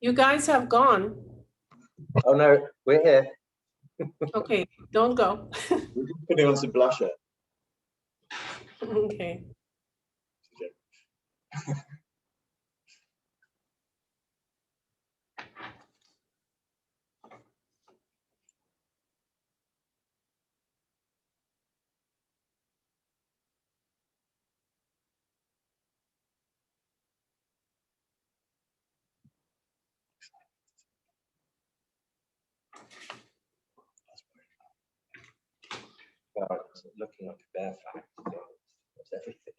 You guys have gone. Oh no, we're here. Okay, don't go. We're just putting on some blusher. Okay. Well, it's looking like a bare fact. That's everything.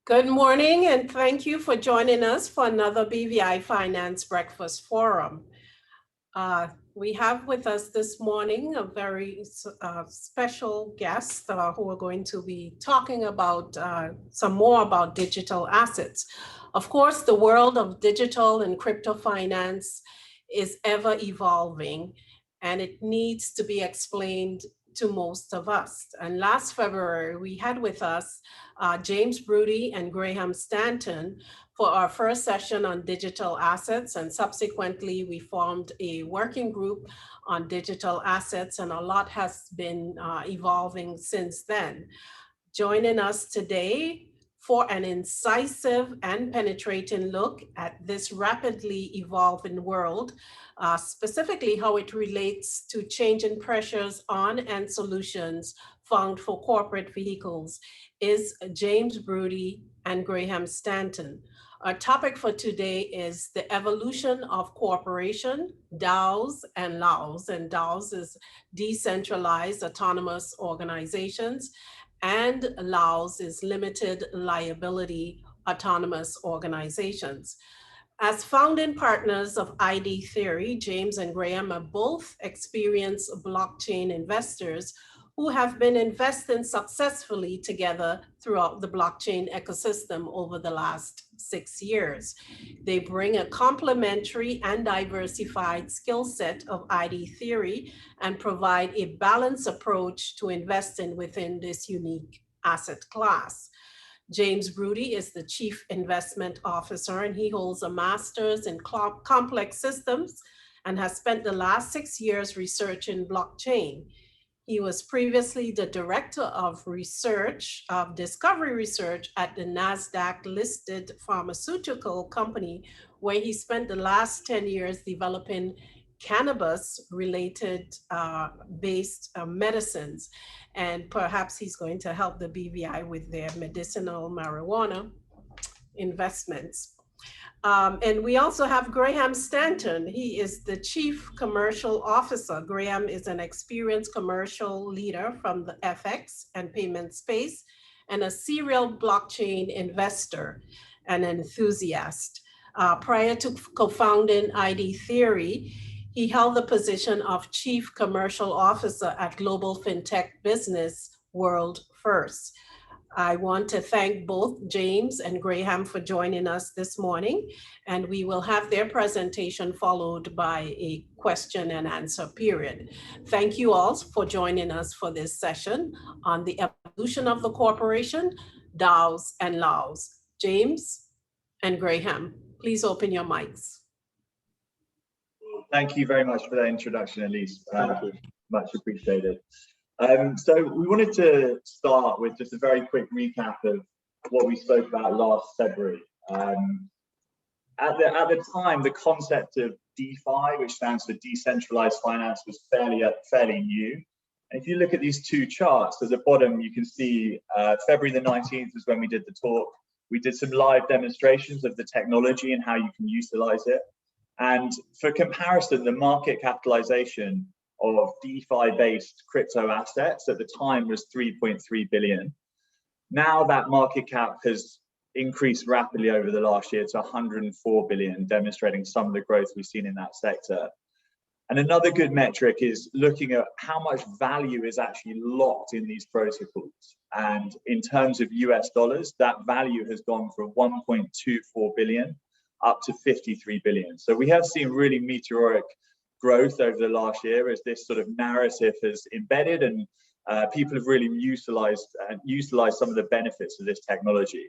Good morning, and thank you for joining us for another BVI Finance Breakfast Forum. We have with us this morning a very special guest who are going to be talking about some more about digital assets. Of course, the world of digital and crypto finance is ever evolving, and it needs to be explained to most of us. And last February, we had with us James Brody and Graham Stanton for our first session on digital assets, and subsequently we formed a working group on digital assets, and a lot has been evolving since then. Joining us today for an incisive and penetrating look at this rapidly evolving world, specifically how it relates to changing pressures on and solutions found for corporate vehicles, is James Brody and Graham Stanton. Our topic for today is the evolution of cooperation, DAOs and LAOs, and DAOs is decentralized autonomous organizations, and LAOs is limited liability autonomous organizations. As founding partners of ID Theory, James and Graham are both experienced blockchain investors who have been investing successfully together throughout the blockchain ecosystem over the last 6 years. They bring a complementary and diversified skill set of ID theory and provide a balanced approach to investing within this unique asset class. James Brody is the Chief Investment Officer, and he holds a master's in complex systems and has spent the last 6 years researching blockchain. He was previously the Director of Research, of Discovery Research at the NASDAQ-listed pharmaceutical company, where he spent the last 10 years developing cannabis-related based medicines. And perhaps he's going to help the BVI with their medicinal marijuana investments. And we also have Graham Stanton. He is the Chief Commercial Officer. Graham is an experienced commercial leader from the FX and payment space and a serial blockchain investor and enthusiast. Prior to co-founding ID Theory, he held the position of Chief Commercial Officer at global fintech business World First. I want to thank both James and Graham for joining us this morning, and we will have their presentation followed by a question and answer period. Thank you all for joining us for this session on the evolution of the corporation, DAOs and LAOs. James and Graham, please open your mics. Thank you very much for that introduction, Elise. Much appreciated. So we wanted to start with just a very quick recap of what we spoke about last February. At the time, the concept of DeFi, which stands for decentralized finance, was fairly new. And if you look at these two charts, at the bottom, you can see February the 19th is when we did the talk. We did some live demonstrations of the technology and how you can utilize it. And for comparison, the market capitalization of DeFi-based crypto assets at the time was 3.3 billion. Now that market cap has increased rapidly over the last year to 104 billion, demonstrating some of the growth we've seen in that sector. And another good metric is looking at how much value is actually locked in these protocols. And in terms of US dollars, that value has gone from 1.24 billion up to 53 billion. So we have seen really meteoric growth over the last year as this sort of narrative has embedded, and people have really utilized some of the benefits of this technology.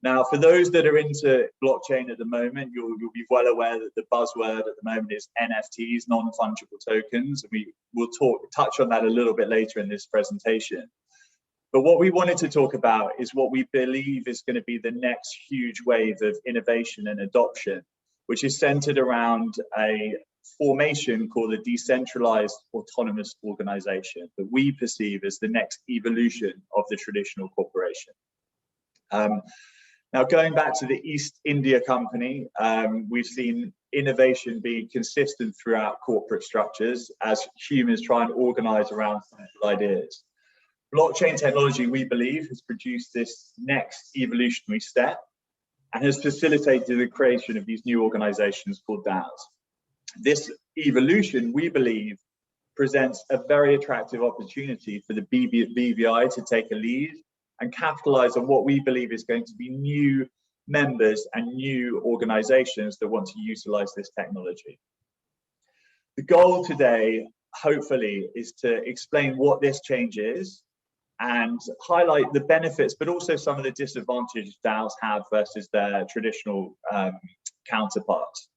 Now, for those that are into blockchain at the moment, you'll be well aware that the buzzword at the moment is NFTs, non-fungible tokens. We will touch on that a little bit later in this presentation. But what we wanted to talk about is what we believe is going to be the next huge wave of innovation and adoption, which is centered around a formation called a decentralized autonomous organization that we perceive as the next evolution of the traditional corporation. Now, going back to the East India Company, we've seen innovation being consistent throughout corporate structures as humans try and organize around central ideas. Blockchain technology, we believe, has produced this next evolutionary step and has facilitated the creation of these new organizations called DAOs. This evolution, we believe, presents a very attractive opportunity for the BVI to take a lead and capitalize on what we believe is going to be new members and new organizations that want to utilize this technology. The goal today, hopefully, is to explain what this change is and highlight the benefits, but also some of the disadvantages DAOs have versus their traditional counterparts.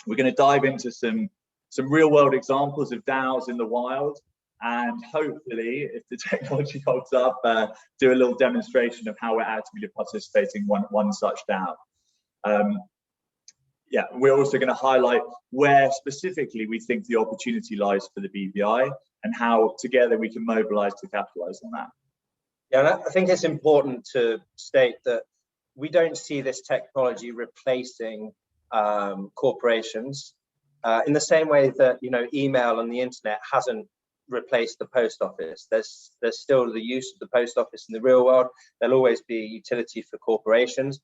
We're going to dive into some real world examples of DAOs in the wild, and hopefully, if the technology holds up, do a little demonstration of how we're actively participating in one such DAO. Yeah, we're also going to highlight where specifically we think the opportunity lies for the BVI and how together we can mobilize to capitalize on that. Yeah, I think it's important to state that we don't see this technology replacing corporations in the same way that email and the internet hasn't replaced the post office. There's still the use of the post office in the real world. There'll always be utility for corporations.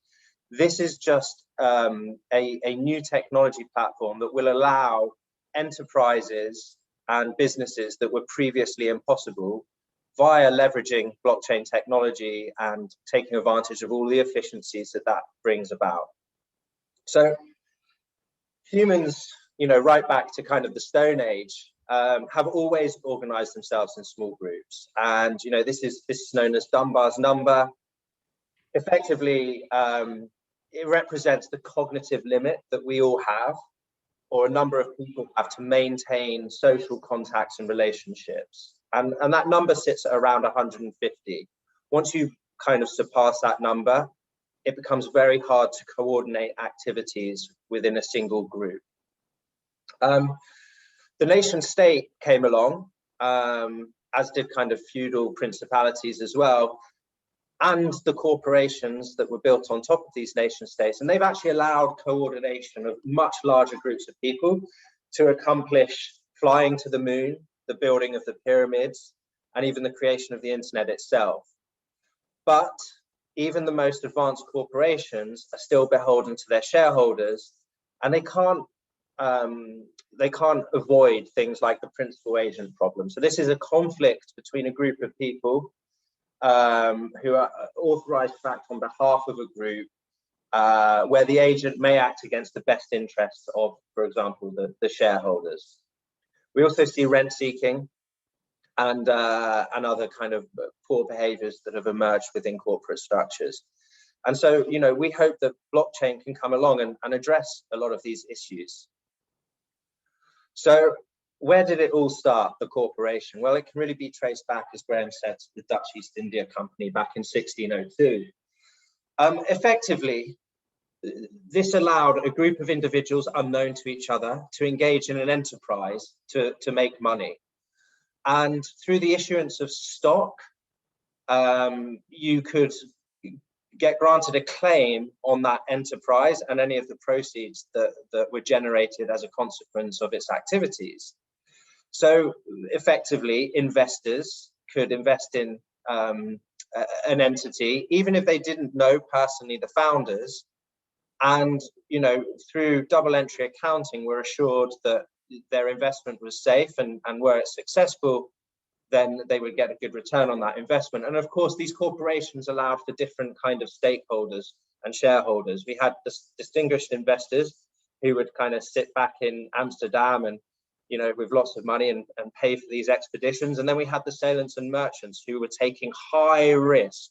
This is just a new technology platform that will allow enterprises and businesses that were previously impossible via leveraging blockchain technology and taking advantage of all the efficiencies that brings about. So humans, right back to kind of the Stone Age, have always organized themselves in small groups. And, this is known as Dunbar's number. Effectively, it represents the cognitive limit that we all have, or a number of people have to maintain social contacts and relationships. And that number sits at around 150. Once you kind of surpass that number, it becomes very hard to coordinate activities within a single group. The nation state came along, as did kind of feudal principalities as well. and the corporations that were built on top of these nation states. And they've actually allowed coordination of much larger groups of people to accomplish flying to the moon, the building of the pyramids, and even the creation of the internet itself. But even the most advanced corporations are still beholden to their shareholders, and they can't avoid things like the principal agent problem. So this is a conflict between a group of people who are authorized to act on behalf of a group, where the agent may act against the best interests of, for example, the shareholders. We also see rent seeking and other kind of poor behaviors that have emerged within corporate structures. And so, you know, we hope that blockchain can come along and address a lot of these issues. So where did it all start, the corporation? Well, it can really be traced back, as Graham said, to the Dutch East India Company back in 1602. Effectively, this allowed a group of individuals unknown to each other to engage in an enterprise to make money. And through the issuance of stock, you could get granted a claim on that enterprise and any of the proceeds that were generated as a consequence of its activities. So effectively, investors could invest in an entity, even if they didn't know personally the founders, and, you know, through double entry accounting, were assured that their investment was safe, and were it successful, then they would get a good return on that investment. And of course, these corporations allowed for different kind of stakeholders and shareholders. We had distinguished investors who would kind of sit back in Amsterdam and, you know, with lots of money and pay for these expeditions. And then we had the sailors and merchants who were taking high risk.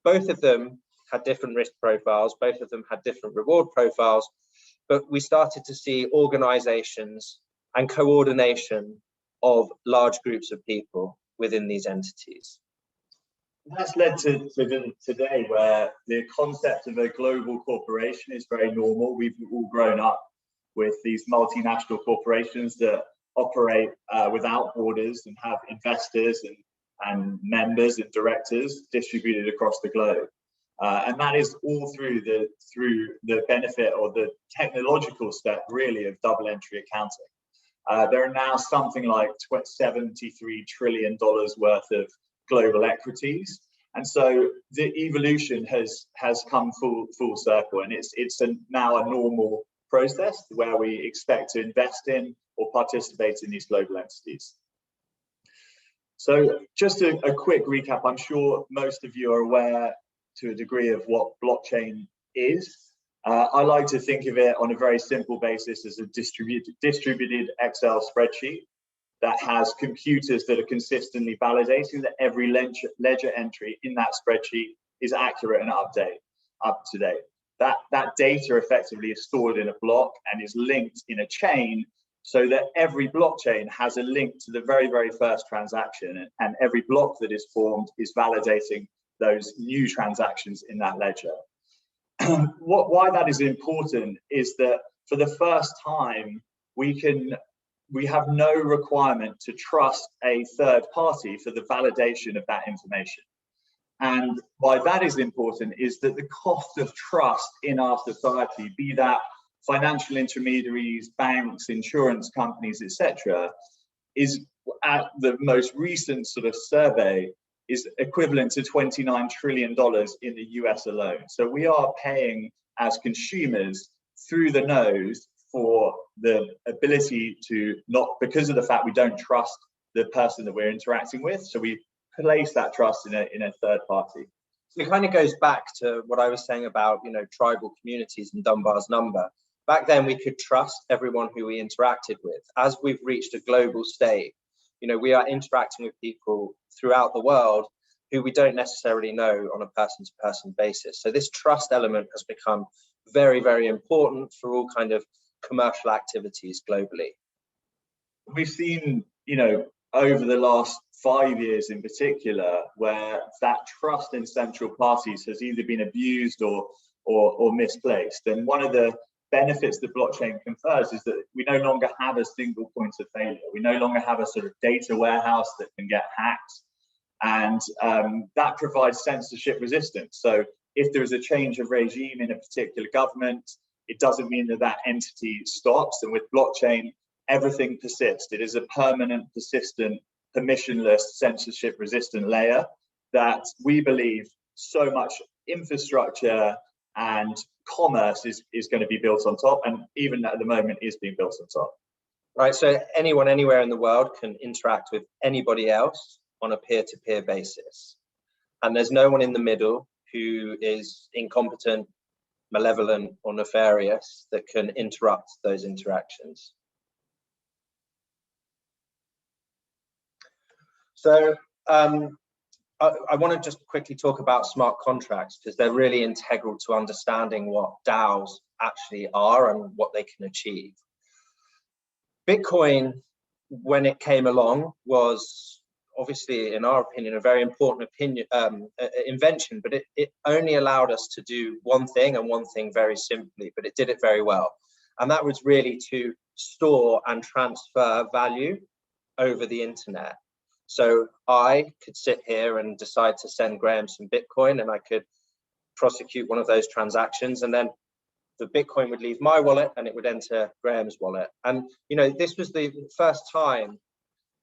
Both of them had different risk profiles, both of them had different reward profiles, but we started to see organizations and coordination of large groups of people within these entities. That's led to today, where the concept of a global corporation is very normal. We've all grown up with these multinational corporations that operate without borders and have investors and members and directors distributed across the globe. And that is all through the benefit or the technological step, really, of double entry accounting. There are now something like $73 trillion worth of global equities, and so the evolution has come full circle, and it's now a normal process where we expect to invest in or participate in these global entities. So just a quick recap. I'm sure most of you are aware to a degree of what blockchain is. I like to think of it on a very simple basis as a distributed Excel spreadsheet that has computers that are consistently validating that every ledger entry in that spreadsheet is accurate and up to date. That data effectively is stored in a block and is linked in a chain, so that every blockchain has a link to the very, very first transaction, and every block that is formed is validating those new transactions in that ledger. Why that is important is that for the first time, we have no requirement to trust a third party for the validation of that information. And why that is important is that the cost of trust in our society, be that financial intermediaries, banks, insurance companies, etc., is, at the most recent sort of survey, is equivalent to $29 trillion in the US alone. So we are paying as consumers through the nose for the ability to not, because of the fact we don't trust the person that we're interacting with. So we place that trust in a third party. So it kind of goes back to what I was saying about, you know, tribal communities and Dunbar's number. Back then, we could trust everyone who we interacted with. As we've reached a global state, you know, we are interacting with people throughout the world who we don't necessarily know on a person-to-person basis. So this trust element has become very, very important for all kind of commercial activities globally. We've seen, you know, over the last 5 years in particular, where that trust in central parties has either been abused or misplaced. And one of the benefits that blockchain confers is that we no longer have a single point of failure. We no longer have a sort of data warehouse that can get hacked. And that provides censorship resistance. So if there is a change of regime in a particular government, it doesn't mean that that entity stops. And with blockchain, everything persists. It is a permanent, persistent, permissionless, censorship resistant layer that we believe so much infrastructure and commerce is going to be built on top, and even at the moment is being built on top. Right, so anyone anywhere in the world can interact with anybody else on a peer-to-peer basis. And there's no one in the middle who is incompetent, malevolent, or nefarious that can interrupt those interactions. So I want to just quickly talk about smart contracts, because they're really integral to understanding what DAOs actually are and what they can achieve. Bitcoin, when it came along, was obviously, in our opinion, a very important invention, but it only allowed us to do one thing, and one thing very simply, but it did it very well. And that was really to store and transfer value over the internet. So I could sit here and decide to send Graham some Bitcoin, and I could prosecute one of those transactions, and then the Bitcoin would leave my wallet and it would enter Graham's wallet. And, you know, this was the first time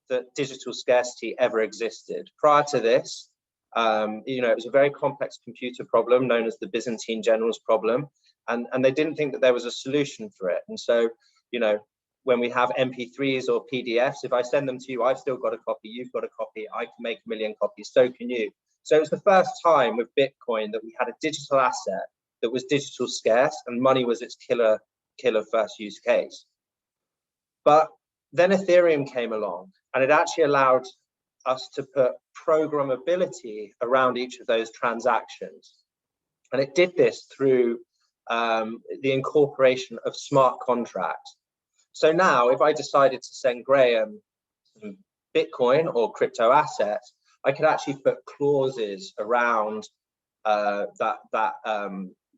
that digital scarcity ever existed. Prior to this, you know, it was a very complex computer problem known as the Byzantine generals problem. And they didn't think that there was a solution for it. And so, you know, when we have MP3s or PDFs, if I send them to you, I've still got a copy, you've got a copy, I can make 1 million copies, so can you. So it was the first time with Bitcoin that we had a digital asset that was digital scarce, and money was its killer first use case. But then Ethereum came along, and it actually allowed us to put programmability around each of those transactions. And it did this through the incorporation of smart contracts. So now, if I decided to send Graham some Bitcoin or crypto assets, I could actually put clauses around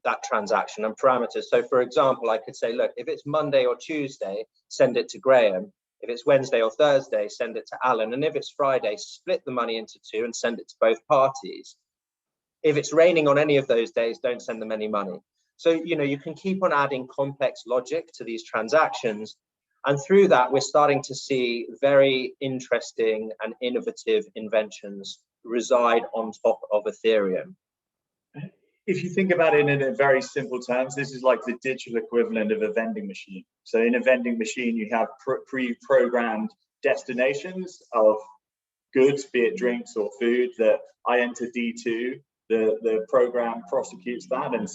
that transaction and parameters. So for example, I could say, look, if it's Monday or Tuesday, send it to Graham. If it's Wednesday or Thursday, send it to Alan. And if it's Friday, split the money into 2 and send it to both parties. If it's raining on any of those days, don't send them any money. So, you know, you can keep on adding complex logic to these transactions. And through that, we're starting to see very interesting and innovative inventions reside on top of Ethereum. If you think about it in a very simple terms, this is like the digital equivalent of a vending machine. So in a vending machine, you have pre-programmed destinations of goods, be it drinks or food, that I enter D2, the program prosecutes that and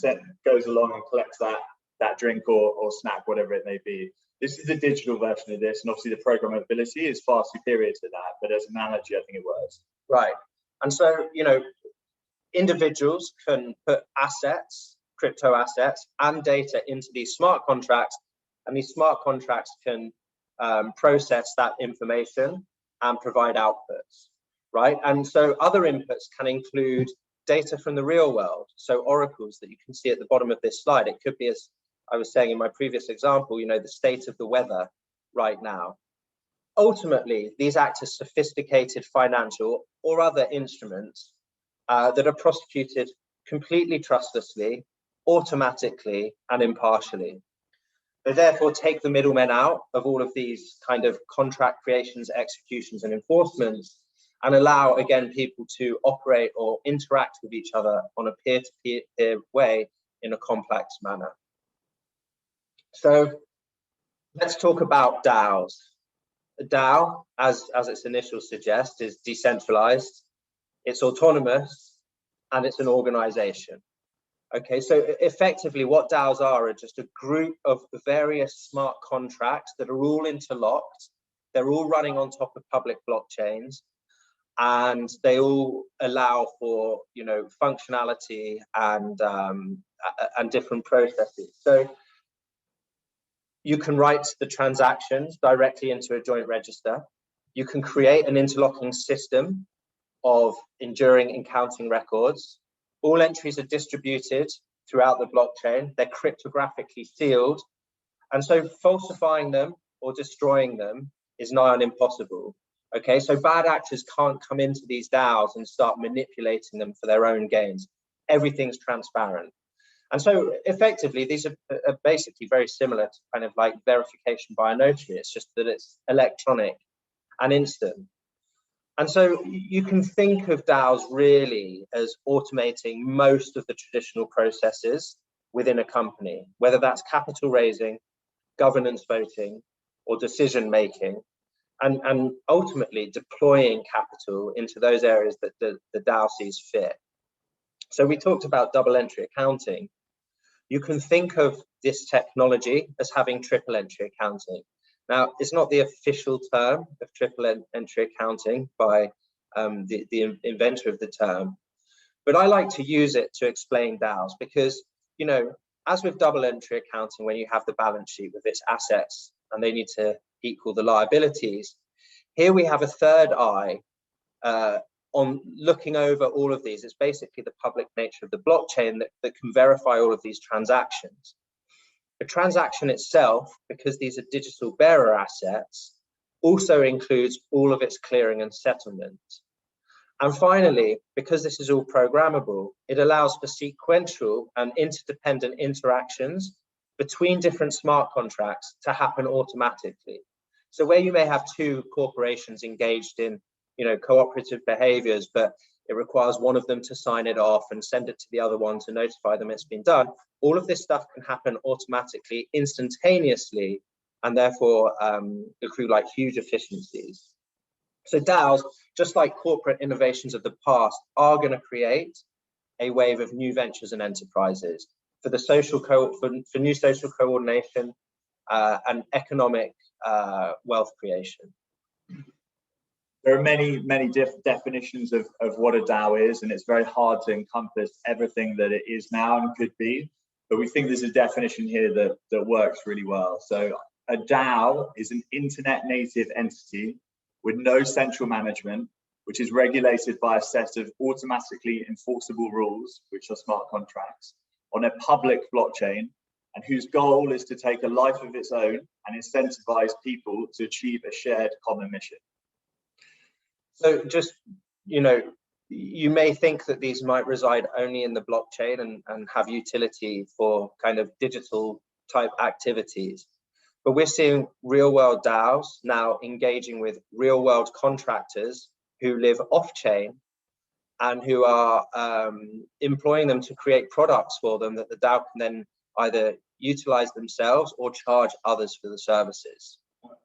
goes along and collects that drink or snack, whatever it may be. This is the digital version of this, and obviously the programmability is far superior to that, but as an analogy, I think it works. Right. And so, you know, individuals can put assets, crypto assets, and data into these smart contracts, and these smart contracts can process that information and provide outputs, right? And so other inputs can include data from the real world, so oracles that you can see at the bottom of this slide. It could be, as I was saying in my previous example, you know, the state of the weather right now. Ultimately, these act as sophisticated financial or other instruments that are prosecuted completely trustlessly, automatically, and impartially. They therefore take the middlemen out of all of these kind of contract creations, executions, and enforcements, and allow, again, people to operate or interact with each other on a peer-to-peer way in a complex manner. So let's talk about DAOs. A DAO, as its initials suggest, is decentralized, it's autonomous, and it's an organization. Okay, so effectively what DAOs are just a group of various smart contracts that are all interlocked. They're all running on top of public blockchains, and they all allow for, you know, functionality and different processes. So you can write the transactions directly into a joint register. You can create an interlocking system of enduring and counting records. All entries are distributed throughout the blockchain. They're cryptographically sealed. And so falsifying them or destroying them is nigh on impossible. Okay, so bad actors can't come into these DAOs and start manipulating them for their own gains. Everything's transparent. And so effectively, these are basically very similar to kind of like verification by a notary. It's just that it's electronic and instant. And so you can think of DAOs really as automating most of the traditional processes within a company, whether that's capital raising, governance voting, or decision making, and ultimately deploying capital into those areas that the DAO sees fit. So we talked about double entry accounting. You can think of this technology as having triple entry accounting. Now, it's not the official term of triple entry accounting by the inventor of the term, but I like to use it to explain DAOs because, you know, as with double entry accounting, when you have the balance sheet with its assets and they need to equal the liabilities, here we have a third eye on looking over all of these. It's basically the public nature of the blockchain that can verify all of these transactions. The transaction itself, because these are digital bearer assets, also includes all of its clearing and settlement. And finally, because this is all programmable, it allows for sequential and interdependent interactions between different smart contracts to happen automatically. So where you may have two corporations engaged in, you know, cooperative behaviors, but it requires one of them to sign it off and send it to the other one to notify them it's been done, all of this stuff can happen automatically, instantaneously, and therefore accrue like huge efficiencies. So DAOs, just like corporate innovations of the past, are going to create a wave of new ventures and enterprises for the social for new social coordination and economic wealth creation. There are many definitions of what a DAO is, and it's very hard to encompass everything that it is now and could be. But we think there's a definition here that works really well. So a DAO is an internet native entity with no central management, which is regulated by a set of automatically enforceable rules, which are smart contracts, on a public blockchain, and whose goal is to take a life of its own and incentivize people to achieve a shared common mission. So just, you know, you may think that these might reside only in the blockchain and have utility for kind of digital type activities. But we're seeing real world DAOs now engaging with real world contractors who live off chain and who are employing them to create products for them that the DAO can then either utilize themselves or charge others for the services.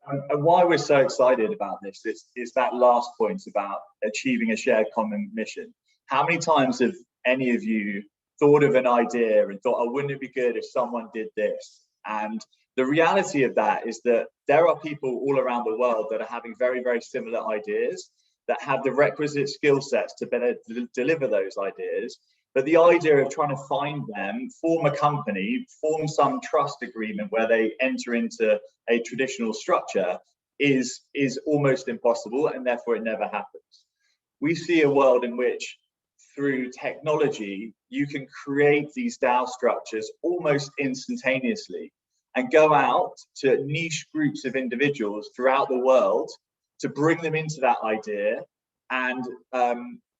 And why we're so excited about this is that last point about achieving a shared common mission. How many times have any of you thought of an idea and thought, oh, wouldn't it be good if someone did this? And the reality of that is that there are people all around the world that are having very, very similar ideas that have the requisite skill sets to better deliver those ideas. But the idea of trying to find them, form a company, form some trust agreement where they enter into a traditional structure is almost impossible, and therefore it never happens. We see a world in which through technology, you can create these DAO structures almost instantaneously and go out to niche groups of individuals throughout the world to bring them into that idea and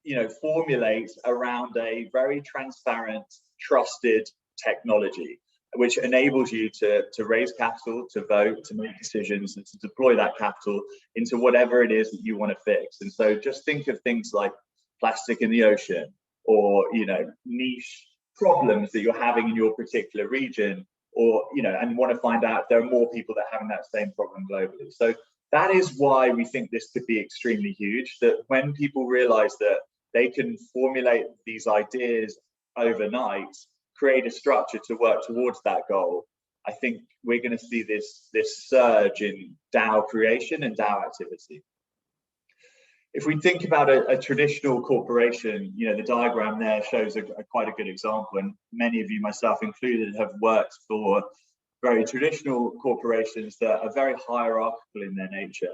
you know, formulate around a very transparent, trusted technology, which enables you to raise capital, to vote, to make decisions, and to deploy that capital into whatever it is that you want to fix. And so just think of things like plastic in the ocean, or, you know, niche problems that you're having in your particular region, or, you know, and want to find out if there are more people that are having that same problem globally. So that is why we think this could be extremely huge, that when people realize that they can formulate these ideas overnight, create a structure to work towards that goal, I think we're going to see this surge in DAO creation and DAO activity. If we think about a traditional corporation, you know, the diagram there shows quite a good example, and many of you, myself included, have worked for very traditional corporations that are very hierarchical in their nature.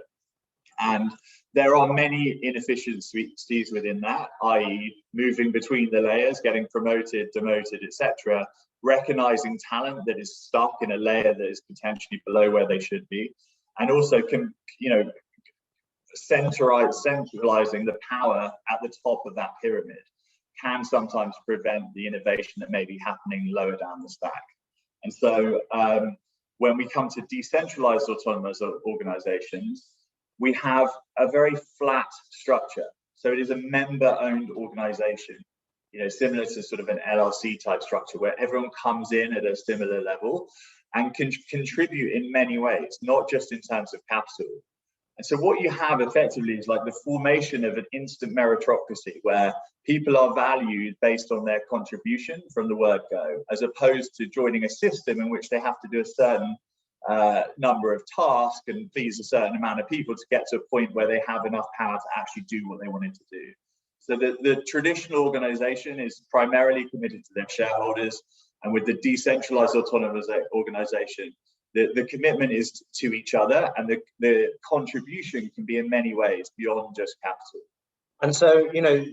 And there are many inefficiencies within that, i.e. moving between the layers, getting promoted, demoted, etc., recognizing talent that is stuck in a layer that is potentially below where they should be, and also centralizing the power at the top of that pyramid can sometimes prevent the innovation that may be happening lower down the stack. And so when we come to decentralized autonomous organizations, we have a very flat structure. So it is a member-owned organization, you know, similar to sort of an LLC type structure where everyone comes in at a similar level and can contribute in many ways, not just in terms of capital. And so what you have effectively is like the formation of an instant meritocracy where people are valued based on their contribution from the word go, as opposed to joining a system in which they have to do a certain number of tasks and please a certain amount of people to get to a point where they have enough power to actually do what they wanted to do. So the traditional organization is primarily committed to their shareholders, and with the decentralized autonomous organization, the commitment is to each other, and the contribution can be in many ways beyond just capital. And so, you know,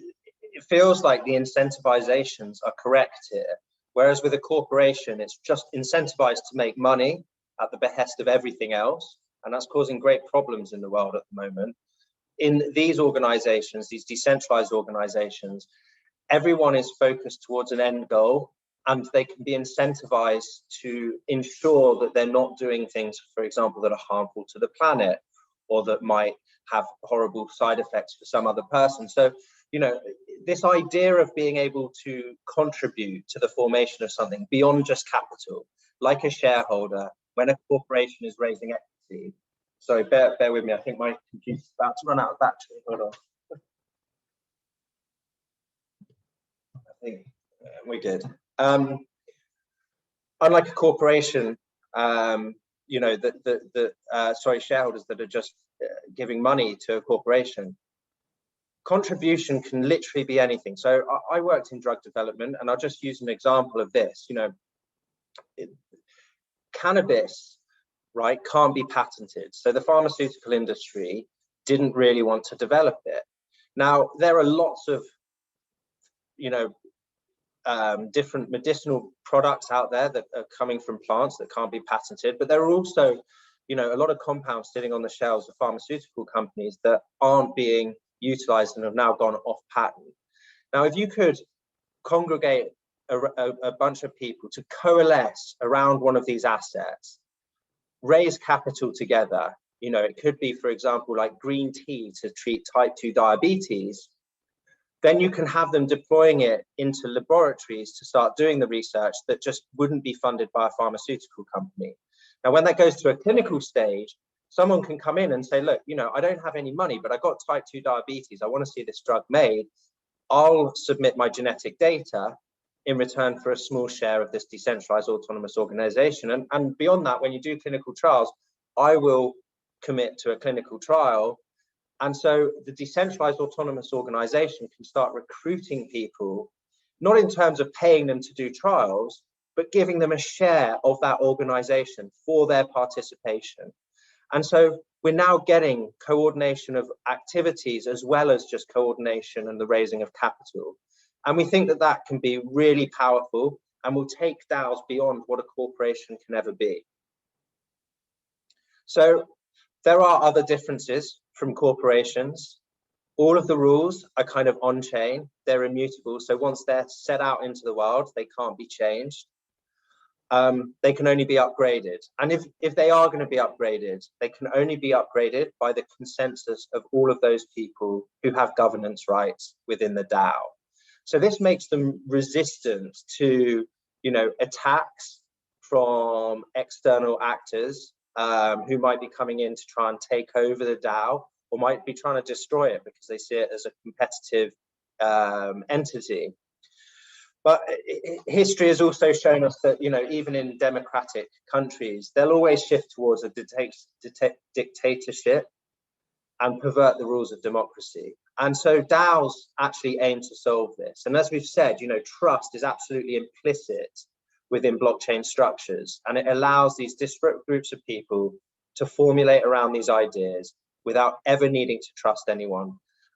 it feels like the incentivizations are correct here, whereas with a corporation, it's just incentivized to make money at the behest of everything else, and that's causing great problems in the world at the moment. In these organizations, these decentralized organizations, everyone is focused towards an end goal, and they can be incentivized to ensure that they're not doing things, for example, that are harmful to the planet or that might have horrible side effects for some other person. So, you know, this idea of being able to contribute to the formation of something beyond just capital, like a shareholder, when a corporation is raising equity. Sorry, bear with me. I think my computer's about to run out of battery. Hold on. I think we're good. Unlike a corporation, you know, shareholders that are just giving money to a corporation, contribution can literally be anything. So I worked in drug development, and I'll just use an example of this. You know, cannabis, right, can't be patented. So the pharmaceutical industry didn't really want to develop it. Now, there are lots of, you know, different medicinal products out there that are coming from plants that can't be patented, but there are also, you know, a lot of compounds sitting on the shelves of pharmaceutical companies that aren't being utilized and have now gone off patent. Now, if you could congregate a bunch of people to coalesce around one of these assets, raise capital together, you know, it could be, for example, like green tea to treat type 2 diabetes, then you can have them deploying it into laboratories to start doing the research that just wouldn't be funded by a pharmaceutical company. Now, when that goes to a clinical stage, someone can come in and say, look, you know, I don't have any money, but I got type 2 diabetes. I want to see this drug made. I'll submit my genetic data in return for a small share of this decentralized autonomous organization. And beyond that, when you do clinical trials, I will commit to a clinical trial. And so the decentralized autonomous organization can start recruiting people, not in terms of paying them to do trials, but giving them a share of that organization for their participation. And so we're now getting coordination of activities as well as just coordination and the raising of capital. And we think that that can be really powerful and will take DAOs beyond what a corporation can ever be. So there are other differences from corporations. All of the rules are kind of on-chain. They're immutable. So once they're set out into the world, they can't be changed. They can only be upgraded. And if they are going to be upgraded, they can only be upgraded by the consensus of all of those people who have governance rights within the DAO. So this makes them resistant to, you know, attacks from external actors who might be coming in to try and take over the DAO, or might be trying to destroy it because they see it as a competitive entity. But history has also shown us that, you know, even in democratic countries, they'll always shift towards a dictatorship and pervert the rules of democracy. And so DAOs actually aim to solve this. And as we've said, you know, trust is absolutely implicit within blockchain structures, and it allows these disparate groups of people to formulate around these ideas without ever needing to trust anyone,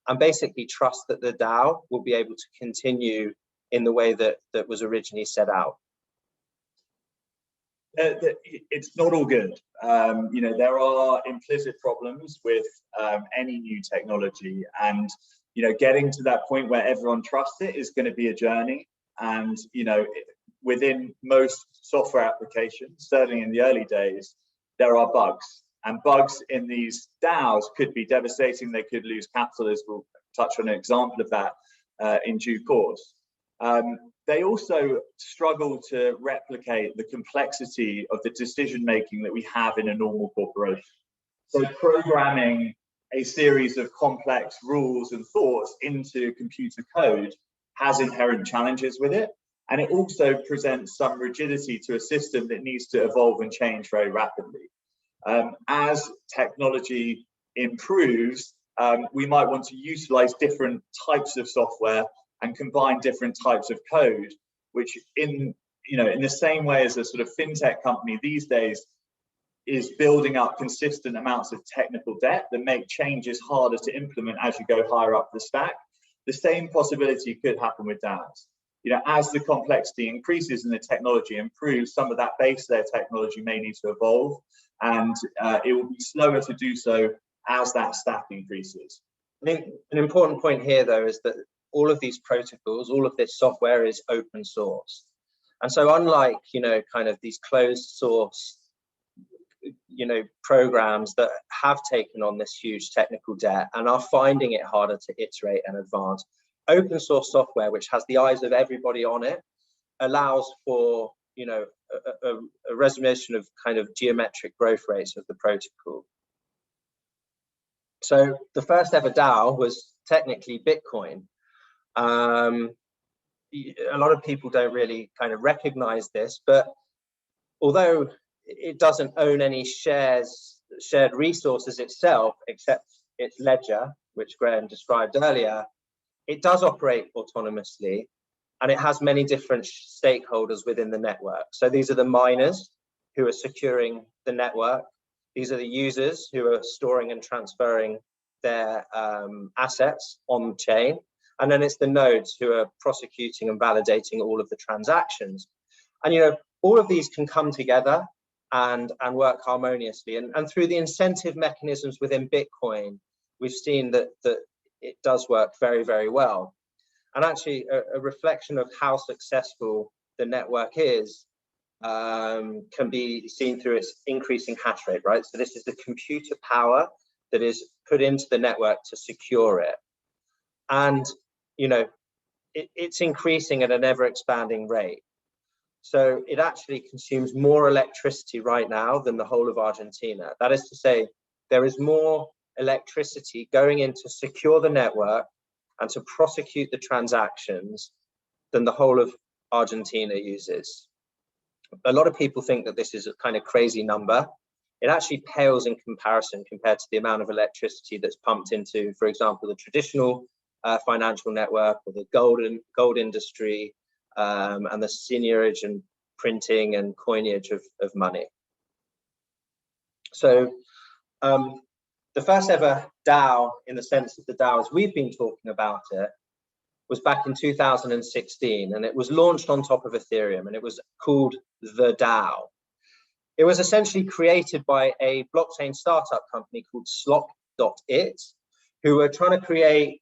and basically trust that the DAO will be able to continue in the way that was originally set out. It's not all good. You know, there are implicit problems with any new technology, and you know, getting to that point where everyone trusts it is going to be a journey. And you know, within most software applications, certainly in the early days, there are bugs, and bugs in these DAOs could be devastating. They could lose capital, as we'll touch on an example of that in due course. They also struggle to replicate the complexity of the decision making that we have in a normal corporation. So programming a series of complex rules and thoughts into computer code has inherent challenges with it. And it also presents some rigidity to a system that needs to evolve and change very rapidly. As technology improves, we might want to utilize different types of software and combine different types of code, which in the same way as a sort of fintech company these days is building up consistent amounts of technical debt that make changes harder to implement as you go higher up the stack. The same possibility could happen with DAOs. You know, as the complexity increases and the technology improves, some of that base layer technology may need to evolve, and it will be slower to do so as that stack increases. I think an important point here, though, is that all of these protocols, all of this software is open source. And so unlike, you know, kind of these closed source, you know, programs that have taken on this huge technical debt and are finding it harder to iterate and advance, open source software, which has the eyes of everybody on it, allows for, you know, a resolution of kind of geometric growth rates of the protocol. So the first ever DAO was technically Bitcoin. A lot of people don't really kind of recognize this, but although it doesn't own any shared resources itself, except its ledger, which Graham described earlier, it does operate autonomously, and it has many different stakeholders within the network. So these are the miners who are securing the network. These are the users who are storing and transferring their assets on chain. And then it's the nodes who are prosecuting and validating all of the transactions. And, you know, all of these can come together and work harmoniously. And through the incentive mechanisms within Bitcoin, we've seen that it does work very, very well. And actually, a reflection of how successful the network is can be seen through its increasing hash rate, right? So this is the computer power that is put into the network to secure it. And, you know, it's increasing at an ever expanding rate. So it actually consumes more electricity right now than the whole of Argentina. That is to say, there is more electricity going in to secure the network and to prosecute the transactions than the whole of Argentina uses. A lot of people think that this is a kind of crazy number. It actually pales in comparison compared to the amount of electricity that's pumped into, for example, the traditional financial network or the gold industry, and the seigniorage and printing and coinage of money. So the first ever DAO, in the sense of the DAOs we've been talking about it, was back in 2016, and it was launched on top of Ethereum, and it was called the DAO. It was essentially created by a blockchain startup company called Slock.it, who were trying to create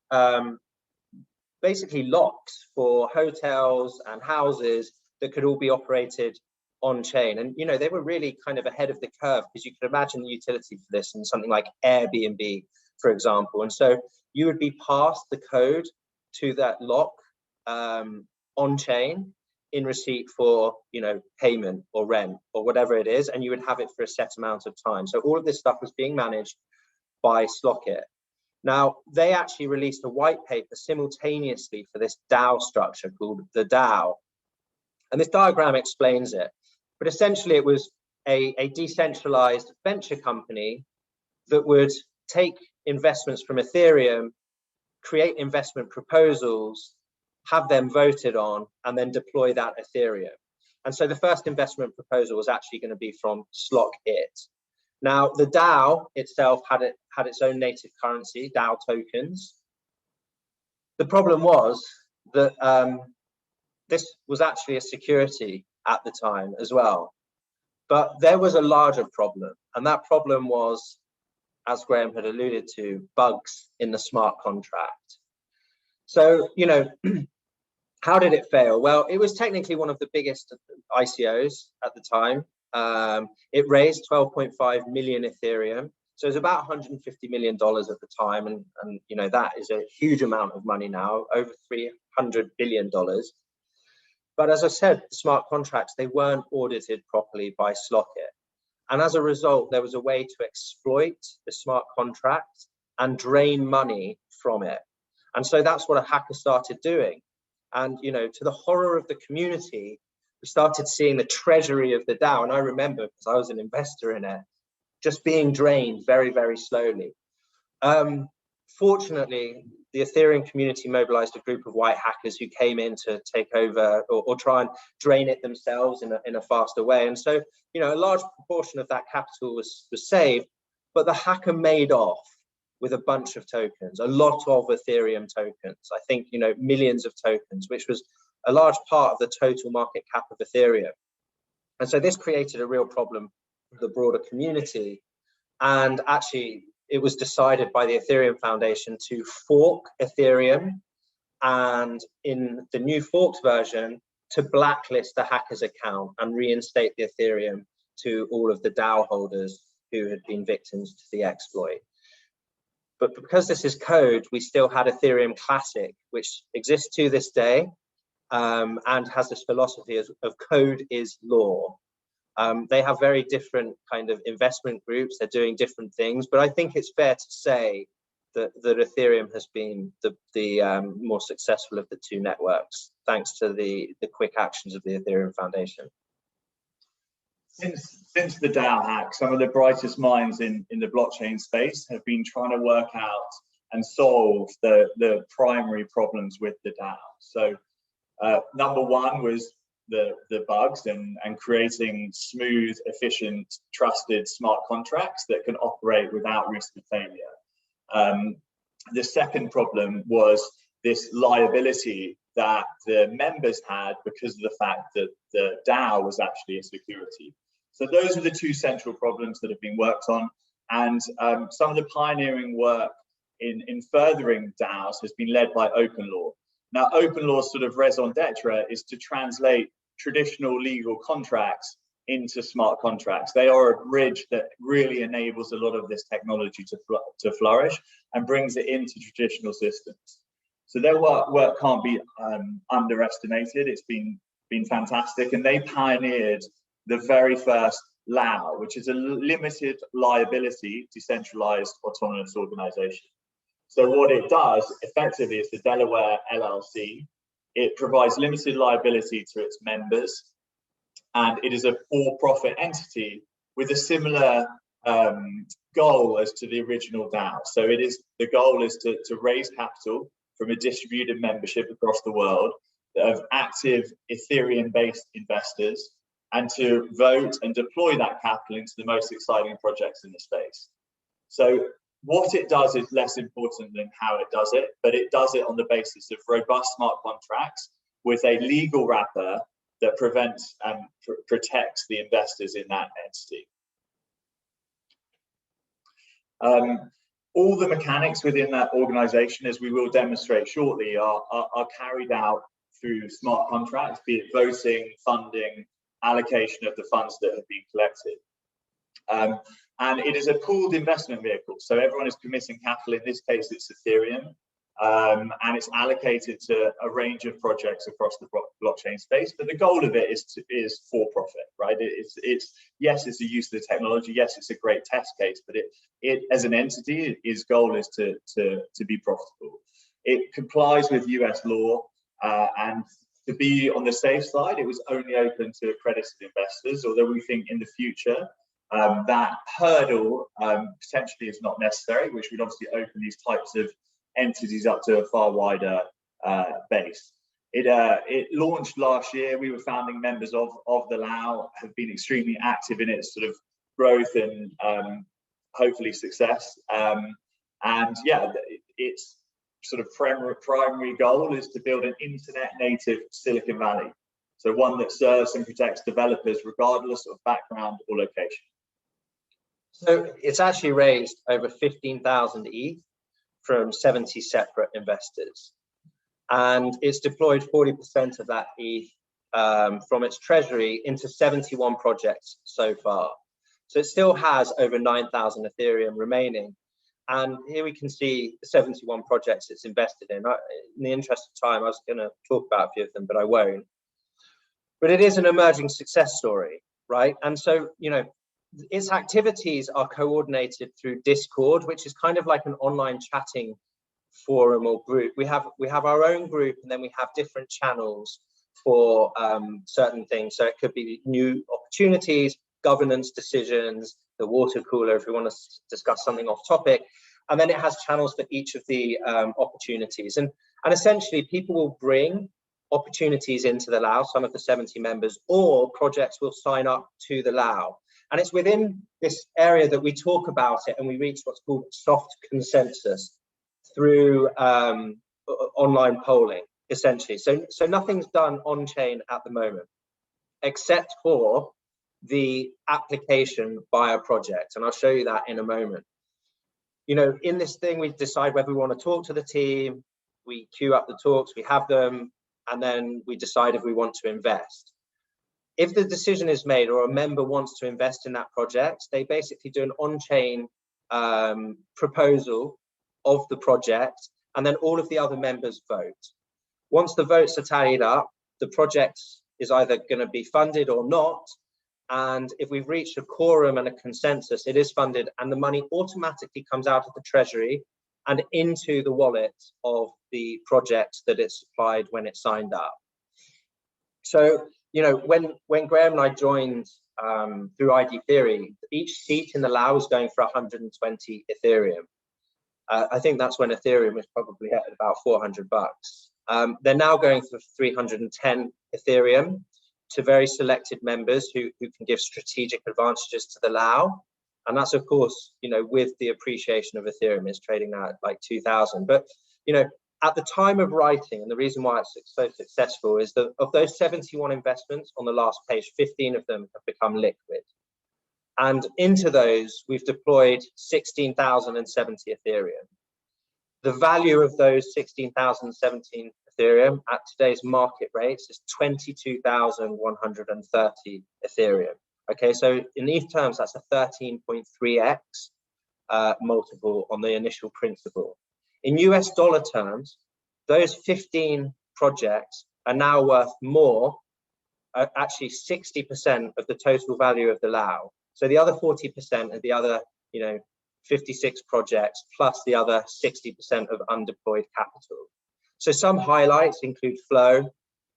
basically locks for hotels and houses that could all be operated on chain. And, you know, they were really kind of ahead of the curve, because you could imagine the utility for this in something like Airbnb, for example. And so you would be passed the code to that lock on chain in receipt for, you know, payment or rent or whatever it is, and you would have it for a set amount of time. So all of this stuff was being managed by Slock.it. Now, they actually released a white paper simultaneously for this DAO structure called the DAO. And this diagram explains it. But essentially, it was a decentralized venture company that would take investments from Ethereum, create investment proposals, have them voted on, and then deploy that Ethereum. And so the first investment proposal was actually going to be from Slock.it. Now, the DAO itself had its own native currency, DAO tokens. The problem was that this was actually a security at the time as well. But there was a larger problem, and that problem was, as Graham had alluded to, bugs in the smart contract. So, you know, how did it fail? Well, it was technically one of the biggest ICOs at the time. It raised 12.5 million Ethereum. So it's about $150 million at the time. And you know, that is a huge amount of money now, over $300 billion. But as I said, the smart contracts, they weren't audited properly by Slockit. And as a result, there was a way to exploit the smart contract and drain money from it. And so that's what a hacker started doing. And, you know, to the horror of the community, we started seeing the treasury of the DAO. And I remember, because I was an investor in it, just being drained very, very slowly. Fortunately, the Ethereum community mobilized a group of white hackers who came in to take over or try and drain it themselves in a faster way. And so, you know, a large proportion of that capital was saved, but the hacker made off with a bunch of tokens, a lot of Ethereum tokens. I think, you know, millions of tokens, which was a large part of the total market cap of Ethereum. And so this created a real problem for the broader community. And actually, it was decided by the Ethereum Foundation to fork Ethereum, and in the new forked version, to blacklist the hacker's account and reinstate the Ethereum to all of the DAO holders who had been victims to the exploit. But because this is code, we still had Ethereum Classic, which exists to this day, and has this philosophy of code is law. They have very different kind of investment groups. They're doing different things, but I think it's fair to say that Ethereum has been the more successful of the two networks, thanks to the quick actions of the Ethereum Foundation. Since the DAO hack, some of the brightest minds in the blockchain space have been trying to work out and solve the primary problems with the DAO. So number one was the bugs and creating smooth, efficient, trusted smart contracts that can operate without risk of failure. The second problem was this liability that the members had because of the fact that the DAO was actually a security. So those are the two central problems that have been worked on. And some of the pioneering work in furthering DAOs has been led by open law. Now, open law's sort of raison d'etre is to translate traditional legal contracts into smart contracts. They are a bridge that really enables a lot of this technology to flourish and brings it into traditional systems. So their work can't be underestimated. It's been fantastic, and they pioneered the very first LAO, which is a limited liability decentralized autonomous organization. So what it does effectively is the Delaware LLC. It provides limited liability to its members, and it is a for-profit entity with a similar goal as to the original DAO. So the goal is to raise capital from a distributed membership across the world of active Ethereum-based investors, and to vote and deploy that capital into the most exciting projects in the space. So what it does is less important than how it does it, but it does it on the basis of robust smart contracts with a legal wrapper that prevents and protects the investors in that entity. All the mechanics within that organization, as we will demonstrate shortly, are carried out through smart contracts, be it voting, funding, allocation of the funds that have been collected. And it is a pooled investment vehicle. So everyone is committing capital. In this case, it's Ethereum. And it's allocated to a range of projects across the blockchain space. But the goal of it is for profit, right? Yes, it's a use of the technology. Yes, it's a great test case, but it as an entity, its goal is to be profitable. It complies with US law, and to be on the safe side, it was only open to accredited investors, although we think in the future that hurdle potentially is not necessary, which would obviously open these types of entities up to a far wider base. It launched last year. We were founding members of the LAO, have been extremely active in its sort of growth and hopefully success. And yeah, its sort of primary goal is to build an internet native Silicon Valley. So one that serves and protects developers regardless of background or location. So it's actually raised over 15,000 ETH from 70 separate investors. And it's deployed 40% of that ETH from its treasury into 71 projects so far. So it still has over 9,000 Ethereum remaining. And here we can see 71 projects it's invested in. In the interest of time, I was going to talk about a few of them, but I won't. But it is an emerging success story, right? And so, you know, its activities are coordinated through Discord, which is kind of like an online chatting forum or group. We have our own group, and then we have different channels for certain things. So it could be new opportunities, governance decisions, the water cooler if we want to discuss something off topic. And then it has channels for each of the opportunities. And essentially people will bring opportunities into the LAO, some of the 70 members, or projects will sign up to the LAO. And it's within this area that we talk about it and we reach what's called soft consensus through online polling, essentially. So nothing's done on chain at the moment, except for the application by a project. And I'll show you that in a moment. You know, in this thing, we decide whether we want to talk to the team, we queue up the talks, we have them, and then we decide if we want to invest. If the decision is made or a member wants to invest in that project, they basically do an on-chain proposal of the project, and then all of the other members vote. Once the votes are tallied up, the project is either going to be funded or not. And if we've reached a quorum and a consensus, it is funded, and the money automatically comes out of the treasury and into the wallet of the project that it supplied when it signed up. So, you know, when Graham and I joined through ID Theory, each seat in the LAO is going for 120 Ethereum. I think that's when Ethereum was probably at about $400. They're now going for 310 Ethereum to very selected members who can give strategic advantages to the LAO. And that's, of course, you know, with the appreciation of Ethereum, is trading now at like 2,000. But, you know, at the time of writing, and the reason why it's so successful is that of those 71 investments on the last page, 15 of them have become liquid. And into those, we've deployed 16,070 Ethereum. The value of those 16,017 Ethereum at today's market rates is 22,130 Ethereum. Okay, so in ETH terms, that's a 13.3x multiple on the initial principal. In US dollar terms, those 15 projects are now worth more, actually 60% of the total value of the LAO. So the other 40% are the other, you know, 56 projects plus the other 60% of undeployed capital. So some highlights include Flow,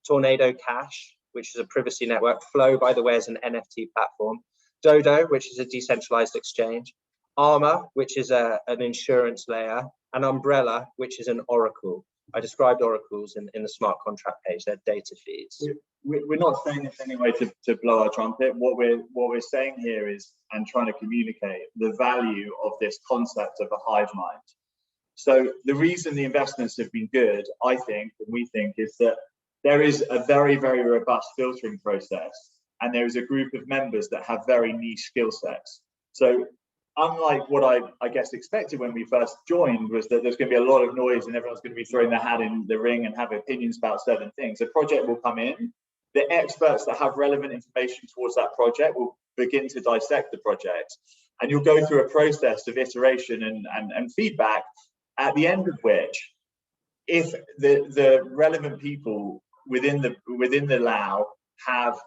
Tornado Cash, which is a privacy network. Flow, by the way, is an NFT platform. Dodo, which is a decentralized exchange. Armor, which is an insurance layer. And Umbrella, which is an oracle. I described oracles in the smart contract page. They're data feeds. We're not saying this anyway to blow our trumpet. What we're saying here is, and trying to communicate, the value of this concept of a hive mind. So the reason the investments have been good, I think, and we think, is that there is a very, very robust filtering process, and there is a group of members that have very niche skill sets. So unlike what I guess expected when we first joined, was that there's going to be a lot of noise and everyone's going to be throwing their hat in the ring and have opinions about certain things. A project will come in, the experts that have relevant information towards that project will begin to dissect the project, and you'll go through a process of iteration and feedback, at the end of which, if the relevant people within the LAO have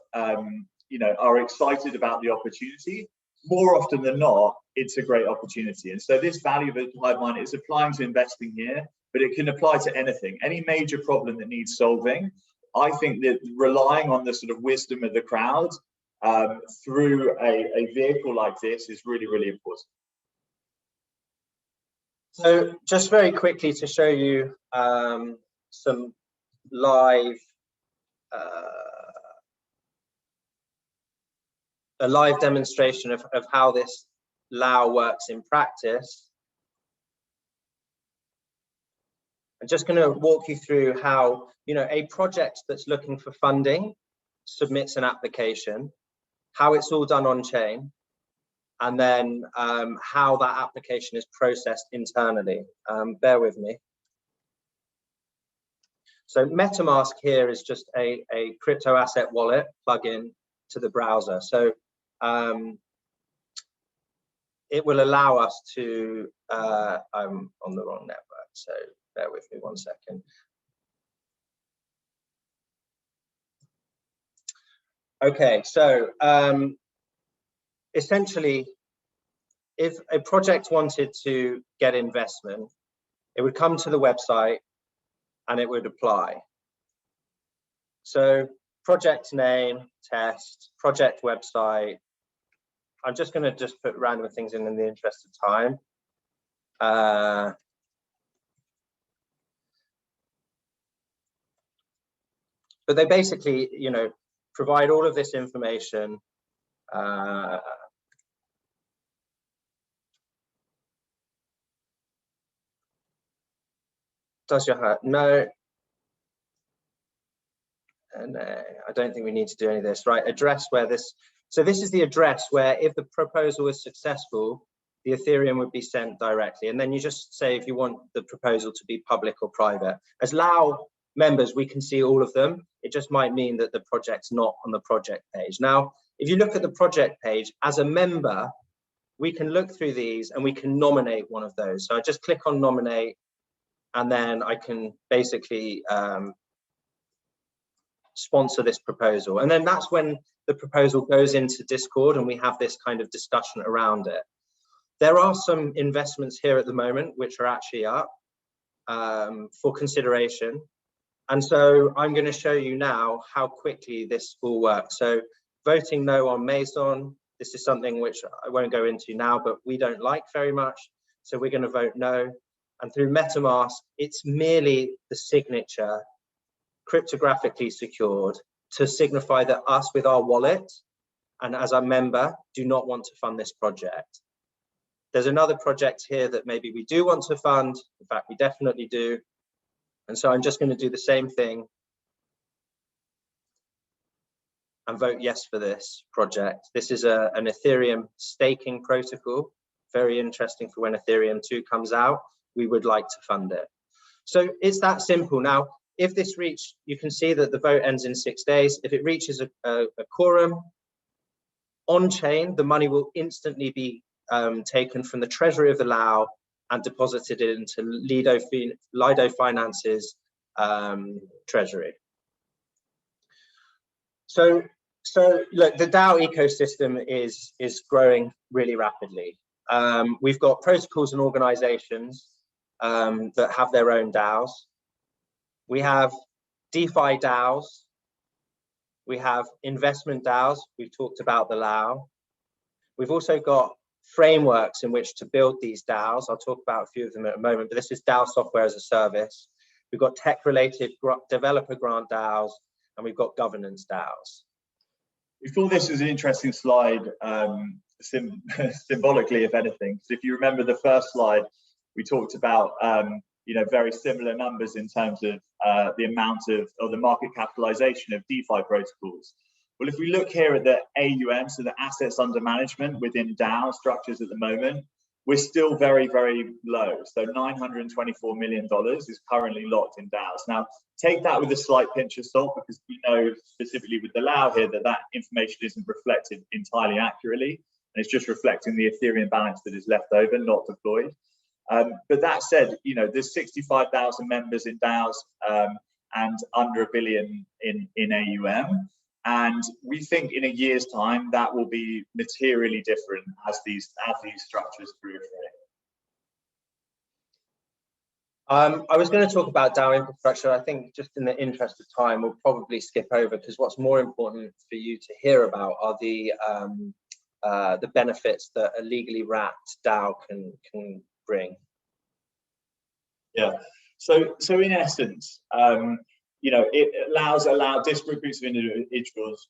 you know, are excited about the opportunity, more often than not, it's a great opportunity. And so this value of the hive mind is applying to investing here, but it can apply to anything, any major problem that needs solving. I think that relying on the sort of wisdom of the crowd through a vehicle like this is really, really important. So just very quickly to show you some live, a live demonstration of how this LAO works in practice. I'm just going to walk you through how, you know, a project that's looking for funding submits an application, how it's all done on chain, and then how that application is processed internally. Bear with me. So Metamask here is just a crypto asset wallet plugin to the browser. So it will allow us to, I'm on the wrong network, so bear with me 1 second. Okay, so essentially, if a project wanted to get investment, it would come to the website and it would apply. So project name, test, project website. I'm just going to just put random things in the interest of time. But they basically, you know, provide all of this information. Does your heart? No. And I don't think we need to do any of this, right? Address where this, so this is the address where if the proposal is successful, the Ethereum would be sent directly. And then you just say if you want the proposal to be public or private. As LAO members, we can see all of them. It just might mean that the project's not on the project page. Now, if you look at the project page, as a member, we can look through these and we can nominate one of those. So I just click on nominate, and then I can basically sponsor this proposal. And then that's when the proposal goes into Discord and we have this kind of discussion around it. There are some investments here at the moment which are actually up for consideration. And so I'm going to show you now how quickly this will work. So voting no on Mason, this is something which I won't go into now, but we don't like very much. So we're going to vote no. And through Metamask, it's merely the signature cryptographically secured to signify that us with our wallet and as a member do not want to fund this project. There's another project here that maybe we do want to fund. In fact, we definitely do. And so I'm just going to do the same thing and vote yes for this project. This is an Ethereum staking protocol. Very interesting for when Ethereum 2 comes out. We would like to fund it. So it's that simple. Now, if this reach, you can see that the vote ends in 6 days. If it reaches a quorum on chain, the money will instantly be taken from the treasury of the LAO and deposited into Lido Finance's treasury. So look, the DAO ecosystem is growing really rapidly. We've got protocols and organizations that have their own DAOs. We have DeFi DAOs. We have investment DAOs. We've talked about the LAO. We've also got frameworks in which to build these DAOs. I'll talk about a few of them in a moment, but this is DAO software as a service. We've got tech-related developer grant DAOs, and we've got governance DAOs. We thought this was an interesting slide, symbolically, if anything, because if you remember the first slide, we talked about you know, very similar numbers in terms of the amount of, or the market capitalization of DeFi protocols. Well, if we look here at the AUM, so the assets under management within DAO structures at the moment, we're still very, very low. So $924 million is currently locked in DAOs. Now, take that with a slight pinch of salt, because we know specifically with the LAO here that that information isn't reflected entirely accurately, and it's just reflecting the Ethereum balance that is left over, not deployed. But that said, you know, there's 65,000 members in DAOs and under $1 billion in AUM. And we think in a year's time that will be materially different as these structures proliferate. I was going to talk about DAO infrastructure. I think just in the interest of time, we'll probably skip over, because what's more important for you to hear about are the benefits that a legally wrapped DAO can bring. Yeah. So in essence, you know, it allow disparate groups of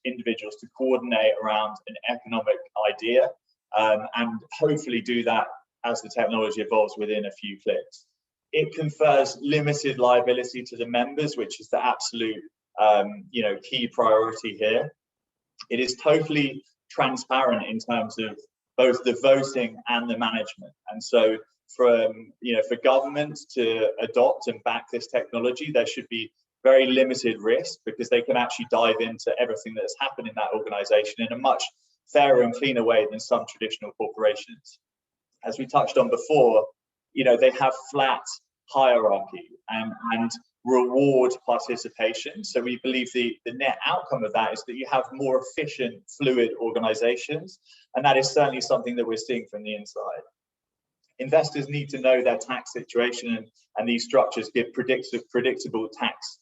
individuals to coordinate around an economic idea, and hopefully do that as the technology evolves within a few clicks. It confers limited liability to the members, which is the absolute key priority here. It is totally transparent in terms of both the voting and the management. And so for governments to adopt and back this technology, there should be very limited risk, because they can actually dive into everything that's happened in that organization in a much fairer and cleaner way than some traditional corporations. As we touched on before, they have flat hierarchy and reward participation. So we believe the net outcome of that is that you have more efficient, fluid organizations. And that is certainly something that we're seeing from the inside. Investors need to know their tax situation, and these structures give predictable tax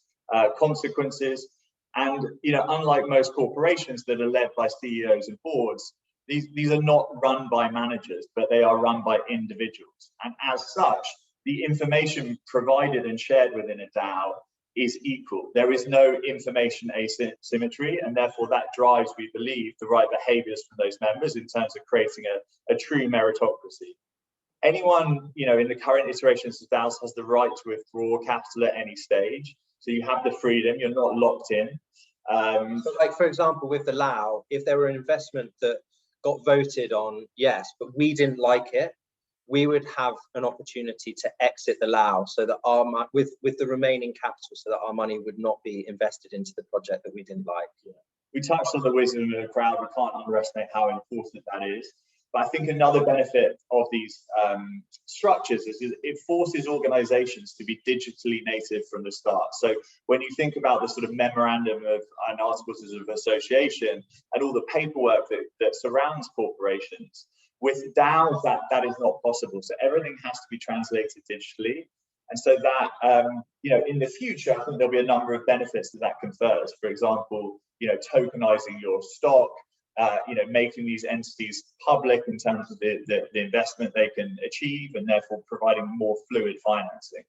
consequences. And unlike most corporations that are led by CEOs and boards, these are not run by managers, but they are run by individuals. And as such, the information provided and shared within a DAO is equal. There is no information asymmetry, and therefore that drives, we believe, the right behaviors from those members in terms of creating a true meritocracy. Anyone, in the current iterations of DAOs has the right to withdraw capital at any stage. So you have the freedom, you're not locked in. So like, for example, with the LAO, if there were an investment that got voted on yes, but we didn't like it, we would have an opportunity to exit the LAO so that with the remaining capital, so that our money would not be invested into the project that we didn't like. Yeah. We touched on the wisdom of the crowd. We can't underestimate how important that is. But I think another benefit of these structures is it forces organizations to be digitally native from the start. So when you think about the sort of memorandum and articles of association and all the paperwork that surrounds corporations, with DAOs that is not possible. So everything has to be translated digitally. And so that, in the future, I think there'll be a number of benefits that confers. For example, tokenizing your stock, making these entities public in terms of the investment they can achieve, and therefore providing more fluid financing.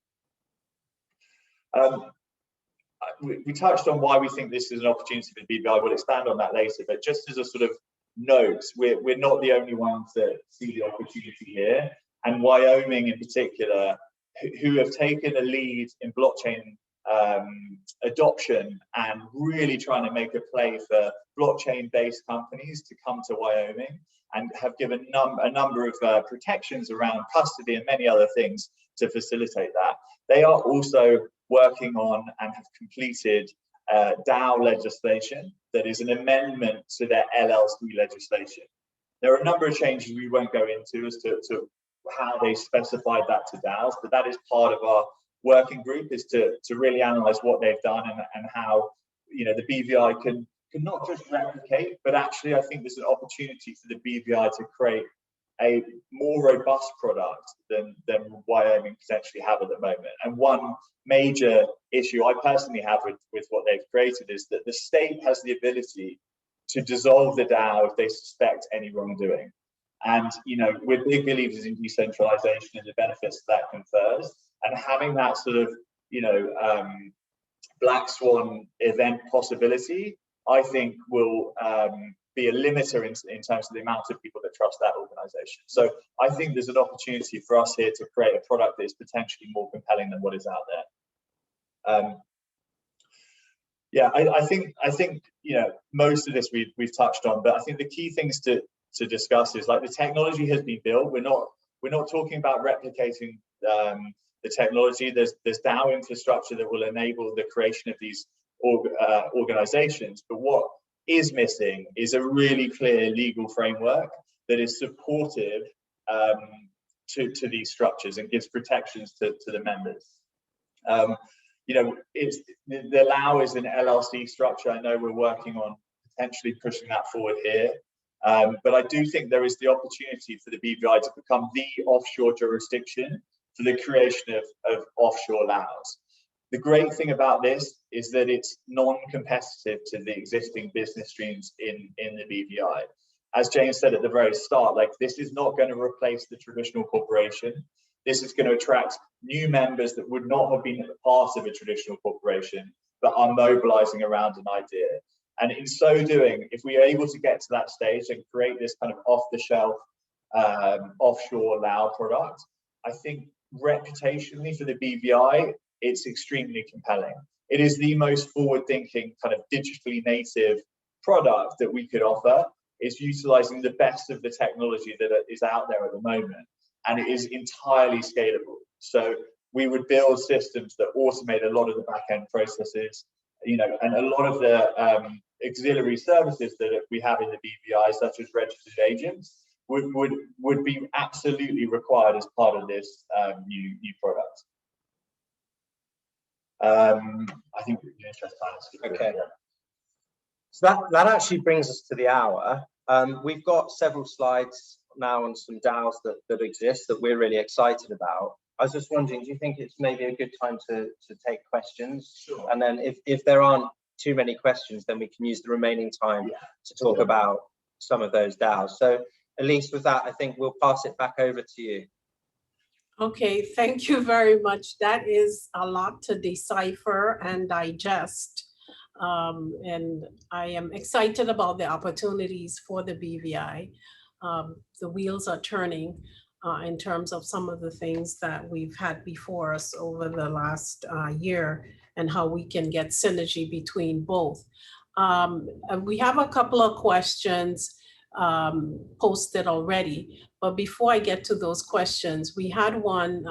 We touched on why we think this is an opportunity for BVI. We'll expand on that later, but just as a sort of note, we're not the only ones that see the opportunity here, and Wyoming in particular, who have taken a lead in blockchain adoption and really trying to make a play for blockchain-based companies to come to Wyoming, and have given a number of protections around custody and many other things to facilitate that. They are also working on and have completed DAO legislation that is an amendment to their LLC legislation. There are a number of changes we won't go into as to how they specified that to DAOs, but that is part of our working group, is to really analyze what they've done and how the BVI can not just replicate, but actually I think there's an opportunity for the BVI to create a more robust product than Wyoming potentially have at the moment. And one major issue I personally have with what they've created is that the state has the ability to dissolve the DAO if they suspect any wrongdoing. And we're big believers in decentralization and the benefits that confers, and having that sort of black swan event possibility, I think will be a limiter in terms of the amount of people that trust that organization. So I think there's an opportunity for us here to create a product that is potentially more compelling than what is out there. I think most of this we've touched on, but I think the key things to discuss is, like, the technology has been built. We're not talking about replicating the technology. There's DAO infrastructure that will enable the creation of these organizations, but what is missing is a really clear legal framework that is supportive to these structures and gives protections to the members. The LAO is an LLC structure. I know we're working on potentially pushing that forward here, but I do think there is the opportunity for the BVI to become the offshore jurisdiction for the creation of offshore LAOs. The great thing about this is that it's non-competitive to the existing business streams in the BVI. As James said at the very start, this is not going to replace the traditional corporation. This is going to attract new members that would not have been part of a traditional corporation, but are mobilizing around an idea. And in so doing, if we are able to get to that stage and create this kind of off-the-shelf offshore LAO product, I think reputationally for the BVI, it's extremely compelling. it is the most forward-thinking kind of digitally native product that we could offer. It's utilizing the best of the technology that is out there at the moment, and it is entirely scalable. So we would build systems that automate a lot of the back-end processes, you know, and a lot of the auxiliary services that we have in the BVI, such as registered agents, would be absolutely required as part of this new product. I think in the interest of time. Okay. So that actually brings us to the hour. We've got several slides now on some DAOs that exist that we're really excited about. I was just wondering, do you think it's maybe a good time to take questions? Sure. And then if there aren't too many questions, then we can use the remaining time to talk about some of those DAOs. So Elise, with that, I think we'll pass it back over to you. Okay, thank you very much. That is a lot to decipher and digest. And I am excited about the opportunities for the BVI. The wheels are turning in terms of some of the things that we've had before us over the last year and how we can get synergy between both. We have a couple of questions posted already, but before I get to those questions, we had one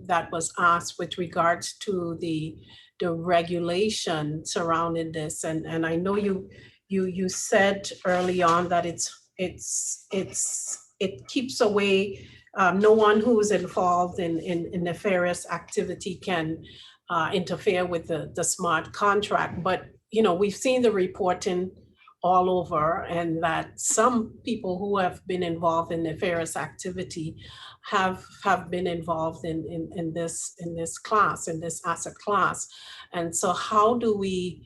that was asked with regards to the regulation surrounding this, and I know you said early on that it keeps away no one who's involved in nefarious activity can interfere with the smart contract, but you know, we've seen the reporting all over, and that some people who have been involved in nefarious activity have been involved in this asset class. And so how do we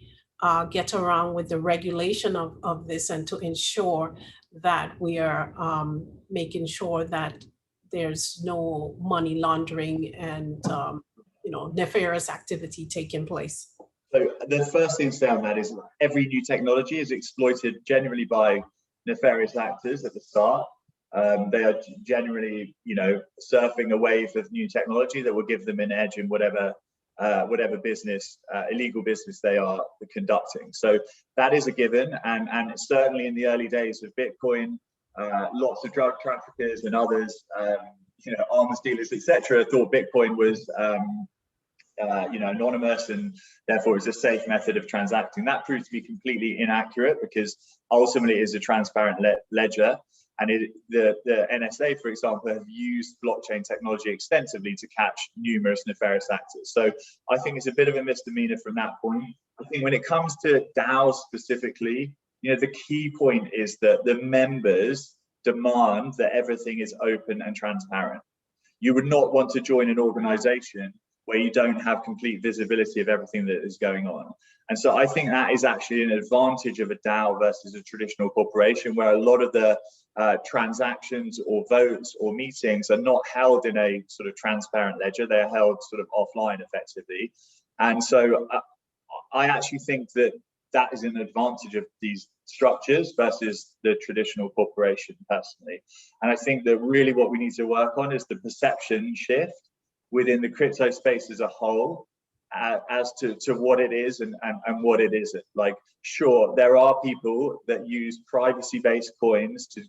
get around with the regulation of this and to ensure that we are making sure that there's no money laundering and you know, nefarious activity taking place? So the first thing to say on that is every new technology is exploited generally by nefarious actors at the start. They are generally, you know, surfing a wave of new technology that will give them an edge in whatever business, illegal business they are conducting. So that is a given, and certainly in the early days of Bitcoin, lots of drug traffickers and others, you know, arms dealers, etc., thought Bitcoin was you know, anonymous and therefore is a safe method of transacting. That proved to be completely inaccurate because ultimately it is a transparent ledger, and the NSA, for example, have used blockchain technology extensively to catch numerous nefarious actors. So I think it's a bit of a misdemeanor from that point. I think when it comes to DAOs specifically, you know, the key point is that the members demand that everything is open and transparent. You would not want to join an organization where you don't have complete visibility of everything that is going on. And so I think that is actually an advantage of a DAO versus a traditional corporation, where a lot of the transactions or votes or meetings are not held in a sort of transparent ledger. They're held sort of offline effectively. And so I actually think that that is an advantage of these structures versus the traditional corporation personally. And I think that really what we need to work on is the perception shift within the crypto space as a whole, as to what it is and what it isn't. Like, sure, there are people that use privacy-based coins to,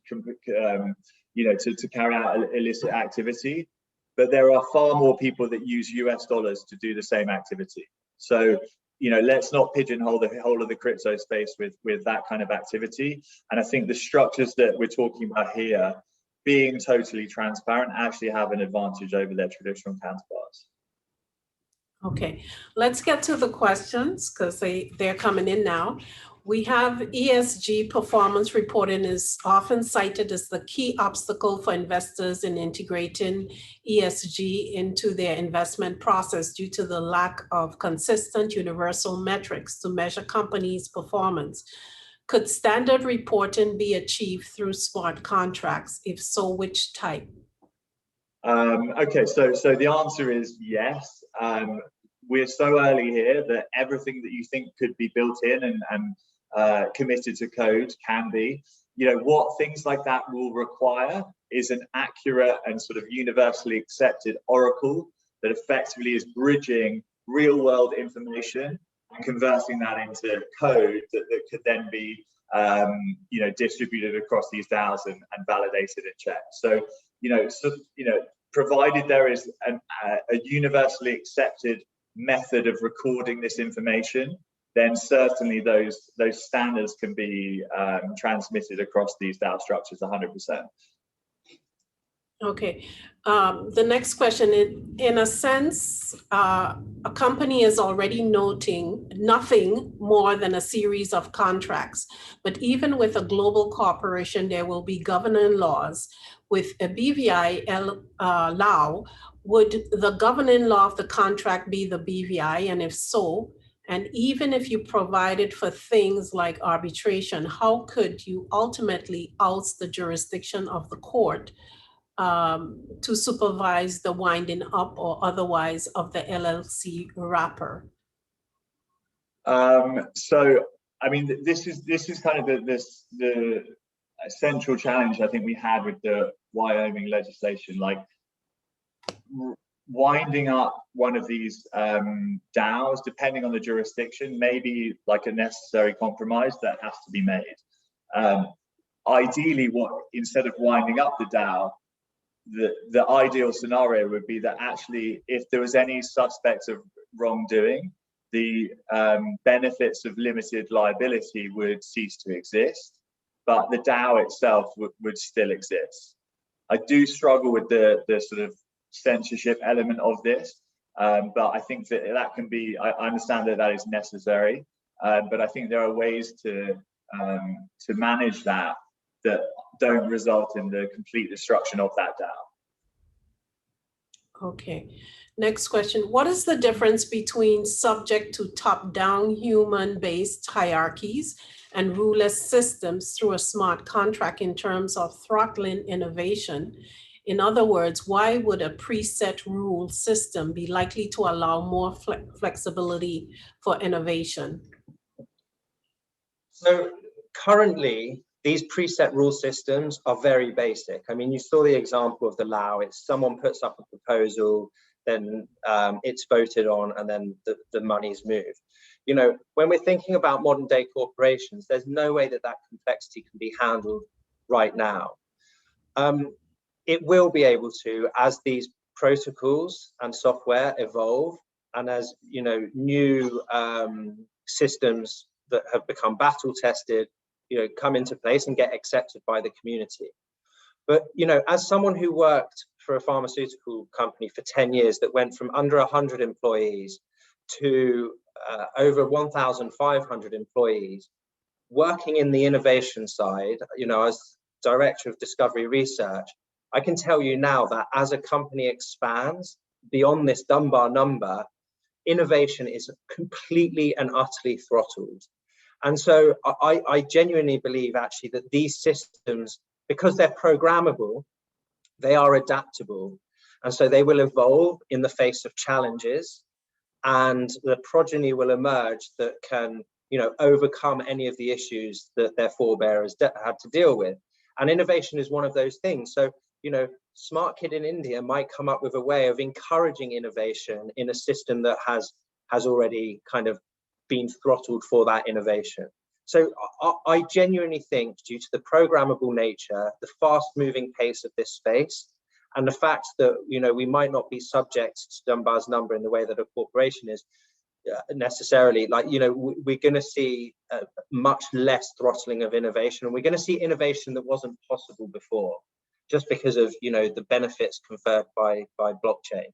you know, to carry out illicit activity, but there are far more people that use US dollars to do the same activity. So, you know, let's not pigeonhole the whole of the crypto space with that kind of activity. And I think the structures that we're talking about here, being totally transparent, actually have an advantage over their traditional counterparts. Okay, let's get to the questions because they're coming in now. We have ESG performance reporting is often cited as the key obstacle for investors in integrating ESG into their investment process due to the lack of consistent universal metrics to measure companies' performance. Could standard reporting be achieved through smart contracts? If so, which type? Okay, so the answer is yes. We're so early here that everything that you think could be built in and committed to code can be. You know, what things like that will require is an accurate and sort of universally accepted oracle that effectively is bridging real world information and converting that into code that could then be distributed across these DAOs and validated and checked. So, provided there is a universally accepted method of recording this information, then certainly those standards can be transmitted across these DAO structures 100%. Okay. The next question, in a sense, a company is already noting nothing more than a series of contracts. But even with a global corporation, there will be governing laws. With a BVI LAO, would the governing law of the contract be the BVI? And if so, and even if you provided for things like arbitration, how could you ultimately oust the jurisdiction of the court to supervise the winding up or otherwise of the LLC wrapper? So, I mean, this is kind of the central challenge I think we had with the Wyoming legislation, like winding up one of these DAOs, depending on the jurisdiction, may be like a necessary compromise that has to be made. Ideally, instead of winding up the DAO, the ideal scenario would be that actually, if there was any suspect of wrongdoing, the benefits of limited liability would cease to exist, but the DAO itself would still exist. I do struggle with the sort of censorship element of this, but I think that can be, I understand that is necessary, but I think there are ways to manage that don't result in the complete destruction of that DAO. Okay, next question. What is the difference between subject to top-down human-based hierarchies and ruleless systems through a smart contract in terms of throttling innovation? In other words, why would a preset rule system be likely to allow more flexibility for innovation? So currently, these preset rule systems are very basic. I mean, you saw the example of the LAO. It's someone puts up a proposal, then it's voted on, and then the money's moved. When we're thinking about modern day corporations, there's no way that complexity can be handled right now. It will be able to, as these protocols and software evolve, and as new systems that have become battle tested come into place and get accepted by the community. But as someone who worked for a pharmaceutical company for 10 years that went from under 100 employees to over 1,500 employees, working in the innovation side, as director of discovery research, I can tell you now that as a company expands beyond this Dunbar number, innovation is completely and utterly throttled. And so I genuinely believe actually that these systems, because they're programmable, they are adaptable. And so they will evolve in the face of challenges, and the progeny will emerge that can, overcome any of the issues that their forebears had to deal with. And innovation is one of those things. So, Smart Kid in India might come up with a way of encouraging innovation in a system that has already kind of been throttled for that innovation. So I genuinely think, due to the programmable nature, the fast-moving pace of this space, and the fact that we might not be subject to Dunbar's number in the way that a corporation is necessarily, we're going to see much less throttling of innovation, and we're going to see innovation that wasn't possible before, just because of the benefits conferred by blockchain.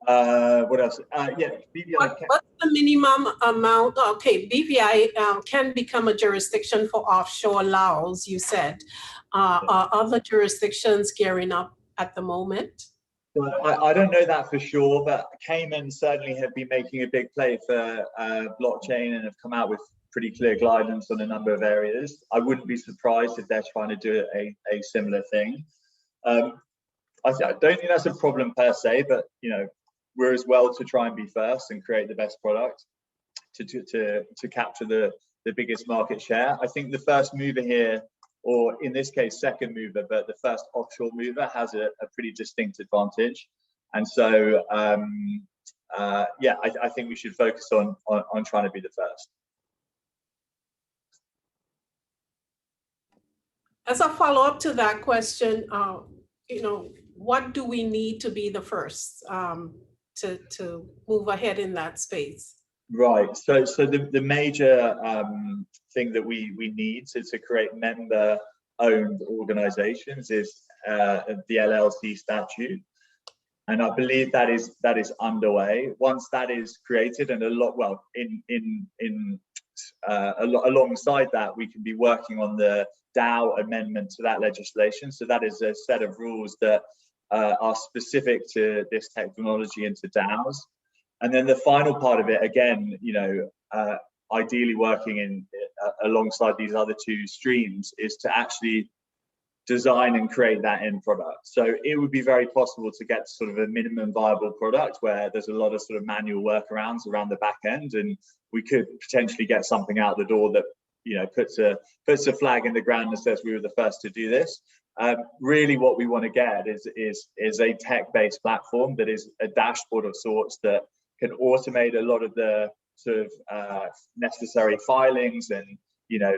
What else? Yeah, BVI. What's the minimum amount? Okay, BVI can become a jurisdiction for offshore LAOs, you said. Are other jurisdictions gearing up at the moment? Well, I don't know that for sure, but Cayman certainly have been making a big play for blockchain and have come out with pretty clear guidance on a number of areas. I wouldn't be surprised if they're trying to do a similar thing. I don't think that's a problem per se, but we're as well to try and be first and create the best product to capture the biggest market share. I think the first mover here, or in this case second mover, but the first offshore mover, has a pretty distinct advantage. And so, yeah, I think we should focus on trying to be the first. As a follow-up to that question, you know, what do we need to be the first to move ahead in that space? Right. So the major thing that we need to create member-owned organizations is the LLC statute. And I believe that is underway. Once that is created, and alongside that, we can be working on the DAO amendment to that legislation. So that is a set of rules that are specific to this technology and to DAOs. And then the final part of it, again, you know, ideally working in alongside these other two streams, is to actually design and create that end product. So it would be very possible to get sort of a minimum viable product where there's a lot of sort of manual workarounds around the back end, and we could potentially get something out the door that, you know, puts a flag in the ground and says we were the first to do this. Really what we want to get is a tech-based platform that is a dashboard of sorts that can automate a lot of the sort of necessary filings and, you know,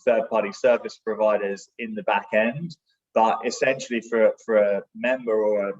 third-party service providers in the back end. But essentially for a member or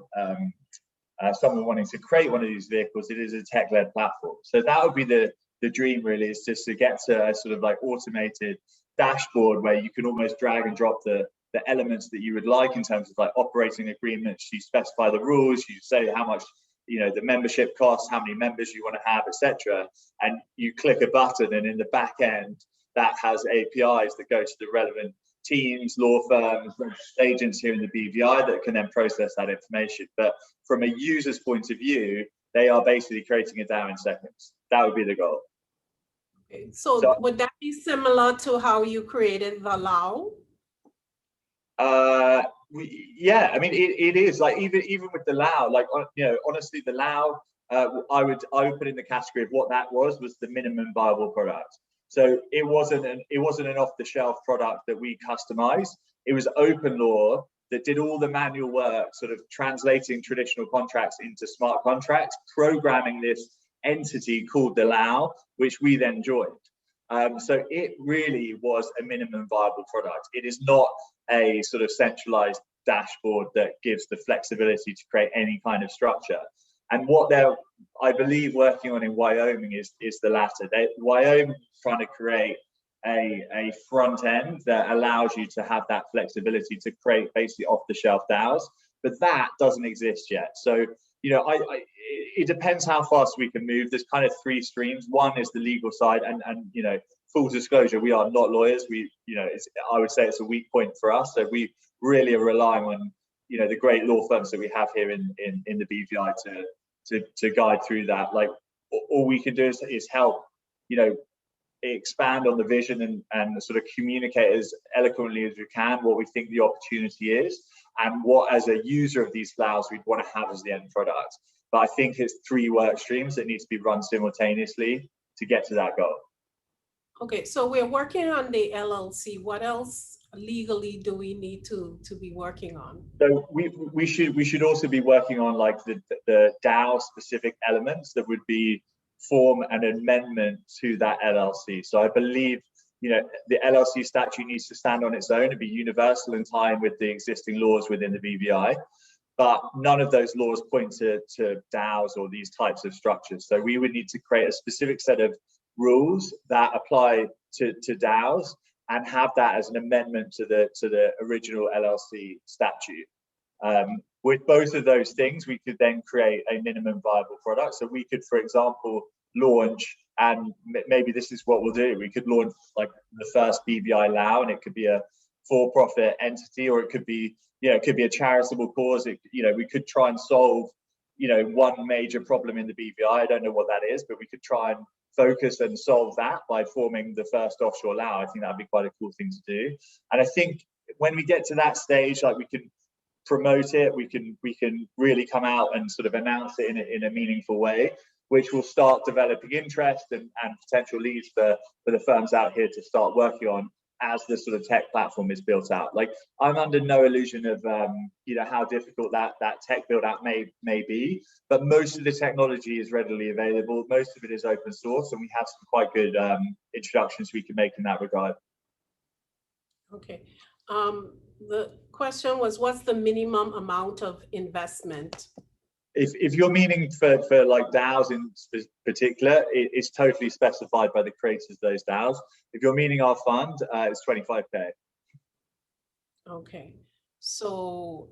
someone wanting to create one of these vehicles, it is a tech-led platform. So that would be the dream, really, is just to get to a sort of like automated dashboard where you can almost drag and drop the elements that you would like in terms of like operating agreements. You specify the rules, you say how much, you know, the membership costs, how many members you want to have, etc. And you click a button, and in the back end, that has APIs that go to the relevant teams, law firms, agents here in the BVI that can then process that information. But from a user's point of view, they are basically creating a DAO in seconds. That would be the goal. Okay. So would that be similar to how you created the LAO? Yeah, I mean, it is like even with the LAO, like, you know, honestly, the LAO, I would put in the category of what that was the minimum viable product. So it wasn't an off-the-shelf product that we customized. It was open law that did all the manual work, sort of translating traditional contracts into smart contracts, programming this entity called the LAO, which we then joined. So it really was a minimum viable product. It is not a sort of centralized dashboard that gives the flexibility to create any kind of structure. And what they're, I believe, working on in Wyoming is the latter. Wyoming is trying to create a front end that allows you to have that flexibility to create basically off-the-shelf DAOs, but that doesn't exist yet. So, you know, it depends how fast we can move. There's kind of three streams. One is the legal side, and you know, full disclosure, we are not lawyers. We, you know, I would say it's a weak point for us. So we really are relying on, you know, the great law firms that we have here in the BVI to guide through that. Like, all we can do is help, you know, expand on the vision and sort of communicate as eloquently as we can what we think the opportunity is and what, as a user of these DAOs, we'd want to have as the end product. But I think it's three work streams that need to be run simultaneously to get to that goal. Okay, so we're working on the LLC. What else legally do we need to be working on? So we should also be working on like the DAO specific elements that would be form an amendment to that LLC. So I believe, you know, the LLC statute needs to stand on its own and be universal in time with the existing laws within the BVI. But none of those laws point to DAOs or these types of structures. So we would need to create a specific set of rules that apply to DAOs and have that as an amendment to the original LLC statute. With both of those things, we could then create a minimum viable product. So we could, for example, launch, and maybe this is what we'll do, we could launch like the first BVI LAO, and it could be a for-profit entity, or it could be, you know, it could be a charitable cause. You know, we could try and solve, you know, one major problem in the BVI. I don't know what that is, but we could try and focus and solve that by forming the first offshore LAO. I think that'd be quite a cool thing to do. And I think when we get to that stage, like, we can promote it, we can really come out and sort of announce it in a meaningful way, which will start developing interest and potential leads for the firms out here to start working on. as the sort of tech platform is built out. Like, I'm under no illusion of you know, how difficult that tech build out may be, but most of the technology is readily available. Most of it is open source, and we have some quite good introductions we can make in that regard. Okay. The question was, what's the minimum amount of investment? If you're meaning for like DAOs in particular, it's totally specified by the creators of those DAOs. If you're meaning our fund, it's 25K. Okay, so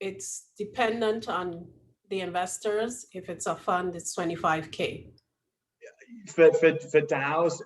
it's dependent on the investors. If it's a fund, it's 25K. For DAOs,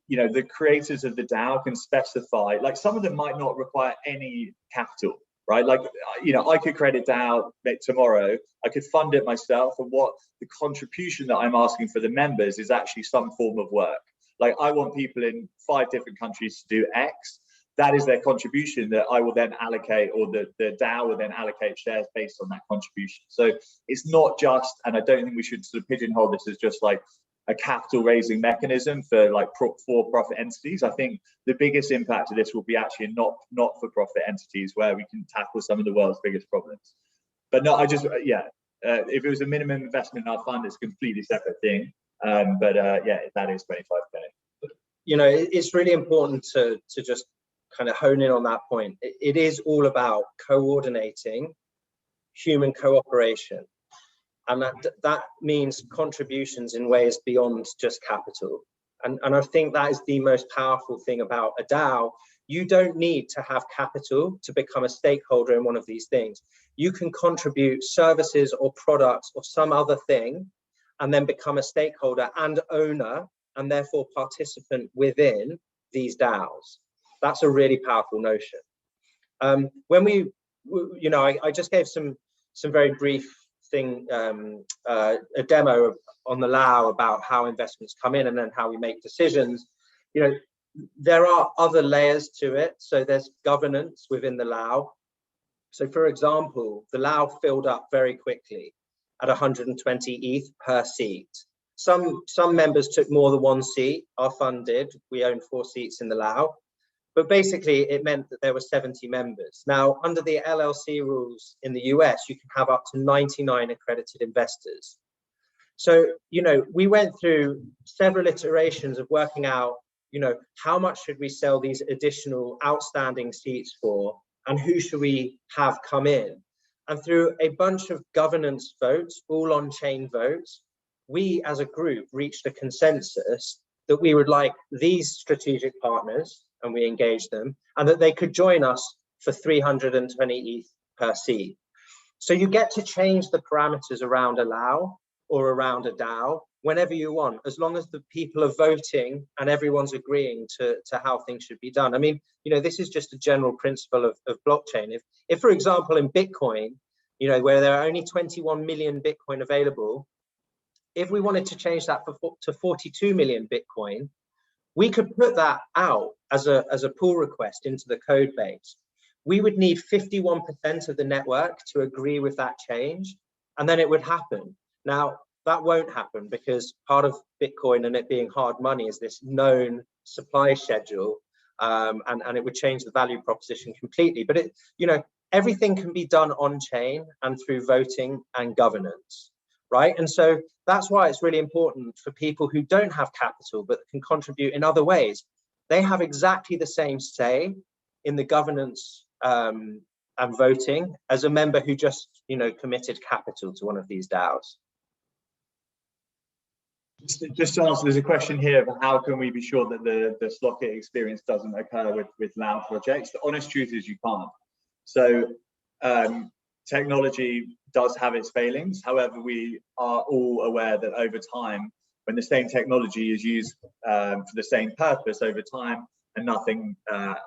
you know, the creators of the DAO can specify, like, some of them might not require any capital, right? Like, you know, I could create a DAO tomorrow, I could fund it myself, and what the contribution that I'm asking for the members is actually some form of work. Like, I want people in 5 different countries to do X. That is their contribution that I will then allocate, or the DAO will then allocate shares based on that contribution. So it's not just, and I don't think we should sort of pigeonhole this as just like a capital raising mechanism for like for-profit entities. I think the biggest impact of this will be actually not-for-profit entities, where we can tackle some of the world's biggest problems. But no, I just, yeah, if it was a minimum investment in our fund, it's a completely separate thing. Yeah, that is 25K. You know, it's really important to just kind of hone in on that point. It is all about coordinating human cooperation. And that means contributions in ways beyond just capital. And I think that is the most powerful thing about a DAO. You don't need to have capital to become a stakeholder in one of these things. You can contribute services or products or some other thing, and then become a stakeholder and owner, and therefore participant within these DAOs. That's a really powerful notion. When we, you know, I just gave some very brief thing, a demo on the LAO about how investments come in and then how we make decisions. You know, there are other layers to it. So there's governance within the LAO. So for example, the LAO filled up very quickly at 120 ETH per seat. Some members took more than 1 seat. Our fund did. We own 4 seats in the LAO. But basically, it meant that there were 70 members. Now, under the LLC rules in the US, you can have up to 99 accredited investors. So, you know, we went through several iterations of working out, you know, how much should we sell these additional outstanding seats for, and who should we have come in? And through a bunch of governance votes, all on-chain votes, we as a group reached a consensus that we would like these strategic partners, and we engaged them, and that they could join us for 320 ETH per seat. So you get to change the parameters around a LAO or around a DAO whenever you want, as long as the people are voting and everyone's agreeing to how things should be done. I mean, you know, this is just a general principle of blockchain. If, for example, in Bitcoin, you know, where there are only 21 million Bitcoin available, if we wanted to change that to 42 million Bitcoin, we could put that out as a pull request into the code base. We would need 51% of the network to agree with that change, and then it would happen. Now, that won't happen because part of Bitcoin and it being hard money is this known supply schedule, and it would change the value proposition completely. But it, you know, everything can be done on chain and through voting and governance, right? And so that's why it's really important for people who don't have capital but can contribute in other ways. They have exactly the same say in the governance and voting as a member who just, you know, committed capital to one of these DAOs. Just to answer, there's a question here of how can we be sure that the Slockit experience doesn't occur with LAO projects. The honest truth is you can't. So technology does have its failings. However, we are all aware that over time, when the same technology is used for the same purpose over time and nothing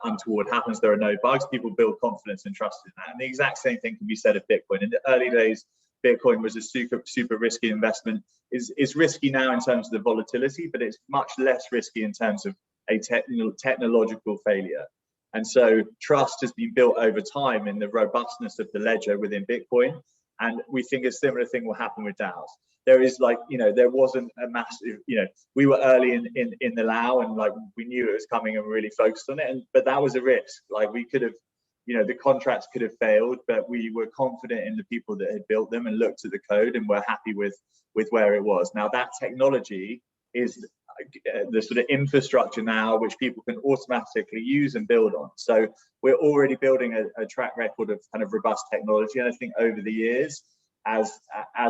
untoward happens, there are no bugs, people build confidence and trust in that. And the exact same thing can be said of Bitcoin. In the early days, Bitcoin was a super risky investment. It's risky now in terms of the volatility, but it's much less risky in terms of a technological failure. And so trust has been built over time in the robustness of the ledger within Bitcoin. And we think a similar thing will happen with DAOs. There is like, there wasn't a massive, we were early in the LAO, and like we knew it was coming and really focused on it. But that was a risk. Like we could have, the contracts could have failed, but we were confident in the people that had built them and looked at the code and were happy with where it was. Now that technology is the sort of infrastructure now which people can automatically use and build on. So we're already building a track record of kind of robust technology, and I think over the years, as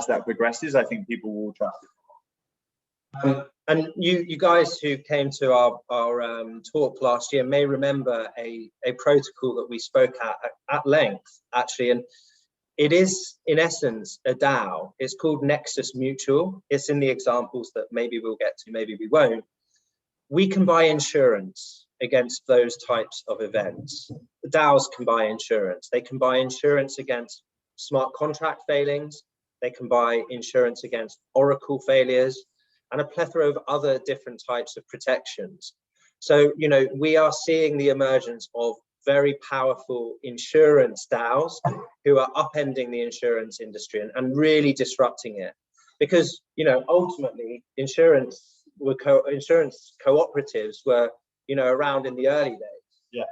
that progresses, I think people will trust it. And you guys who came to our talk last year may remember a protocol that we spoke at length, actually, and it is in essence a DAO. It's called Nexus Mutual. It's in the examples that maybe we'll get to, maybe we won't. We can buy insurance against those types of events. The DAOs can buy insurance. They can buy insurance against smart contract failings. They can buy insurance against Oracle failures, and a plethora of other different types of protections. So, we are seeing the emergence of very powerful insurance DAOs who are upending the insurance industry and really disrupting it. Because, ultimately, insurance cooperatives were, around in the early days. Yeah.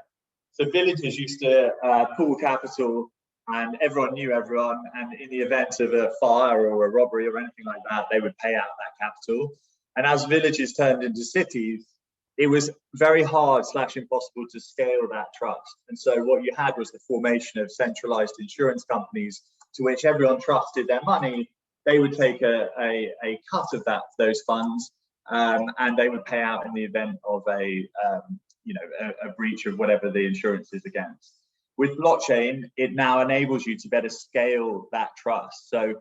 So villages used to pool capital, and everyone knew everyone, and in the event of a fire or a robbery or anything like that, they would pay out that capital. And as villages turned into cities, it was very hard / impossible to scale that trust. And so what you had was the formation of centralized insurance companies to which everyone trusted their money. They would take a cut of those funds, and they would pay out in the event of a breach of whatever the insurance is against. With blockchain, it now enables you to better scale that trust. So,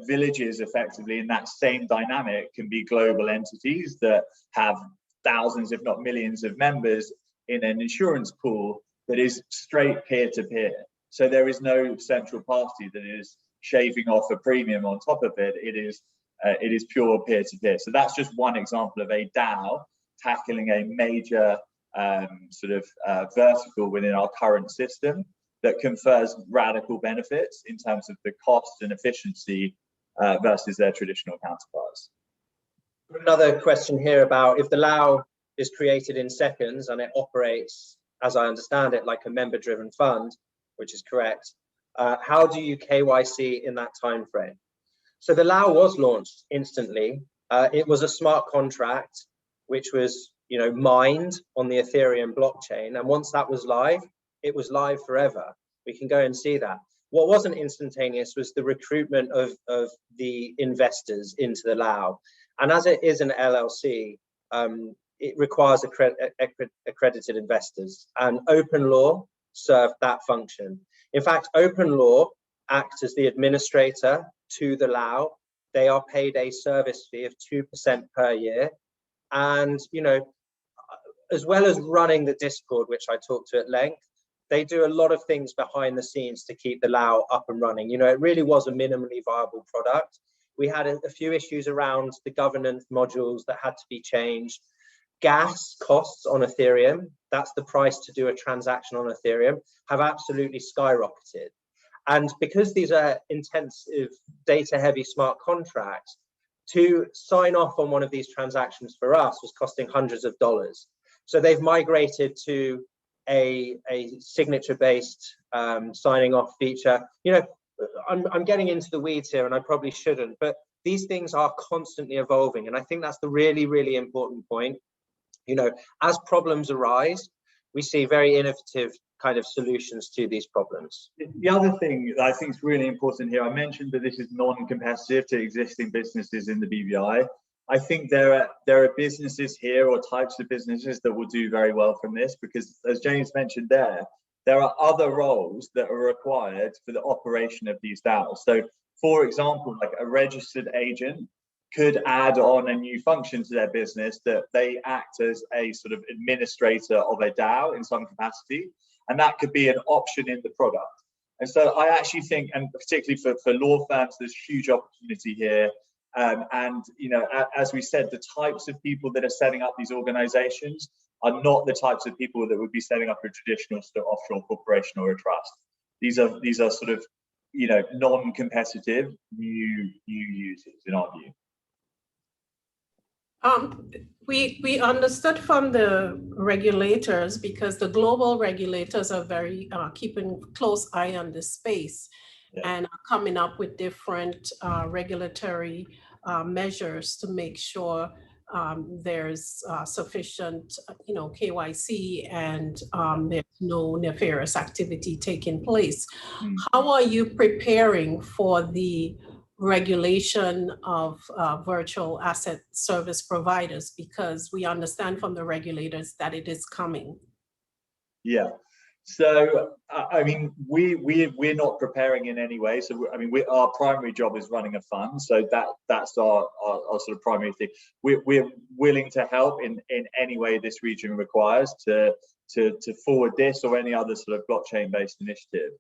villages effectively in that same dynamic can be global entities that have thousands, if not millions of members in an insurance pool that is straight peer-to-peer. So there is no central party that is shaving off a premium on top of it. It is pure peer-to-peer. So that's just one example of a DAO tackling a major vertical within our current system that confers radical benefits in terms of the cost and efficiency versus their traditional counterparts. Another question here about if the LAO is created in seconds and it operates, as I understand it, like a member-driven fund, which is correct, how do you KYC in that time frame? So the LAO was launched instantly. It was a smart contract, which was mined on the Ethereum blockchain, and once that was live, it was live forever. We can go and see that. What wasn't instantaneous was the recruitment of the investors into the LAO. And as it is an LLC, it requires accredited investors, and open law served that function. In fact, open law acts as the administrator to the LAO. They are paid a service fee of 2% per year. And, as well as running the Discord, which I talked to at length, they do a lot of things behind the scenes to keep the LAO up and running. It really was a minimally viable product. We had a few issues around the governance modules that had to be changed. Gas costs on Ethereum, that's the price to do a transaction on Ethereum, have absolutely skyrocketed. And because these are intensive, data-heavy smart contracts, to sign off on one of these transactions for us was costing hundreds of dollars. So they've migrated to a signature-based signing off feature. I'm getting into the weeds here, and I probably shouldn't, but these things are constantly evolving. And I think that's the really, really important point. As problems arise, we see very innovative kind of solutions to these problems. The other thing that I think is really important here, I mentioned that this is non-competitive to existing businesses in the BVI. I think there are businesses here or types of businesses that will do very well from this, because as James mentioned there are other roles that are required for the operation of these DAOs. So for example, like a registered agent could add on a new function to their business, that they act as a sort of administrator of a DAO in some capacity, and that could be an option in the product. And so I actually think, and particularly for law firms, there's huge opportunity here. And as we said, the types of people that are setting up these organizations are not the types of people that would be setting up a traditional offshore corporation or a trust. These are sort of non-competitive new users in our view. We understood from the regulators, because the global regulators are very keeping close eye on this space, and are coming up with different regulatory measures to make sure there's sufficient, KYC, and there's no nefarious activity taking place. How are you preparing for the regulation of virtual asset service providers? Because we understand from the regulators that it is coming. Yeah. So, I mean, we're not preparing in any way. So, I mean, our primary job is running a fund. So that's our sort of primary thing. We're willing to help in any way this region requires to forward this or any other sort of blockchain-based initiative.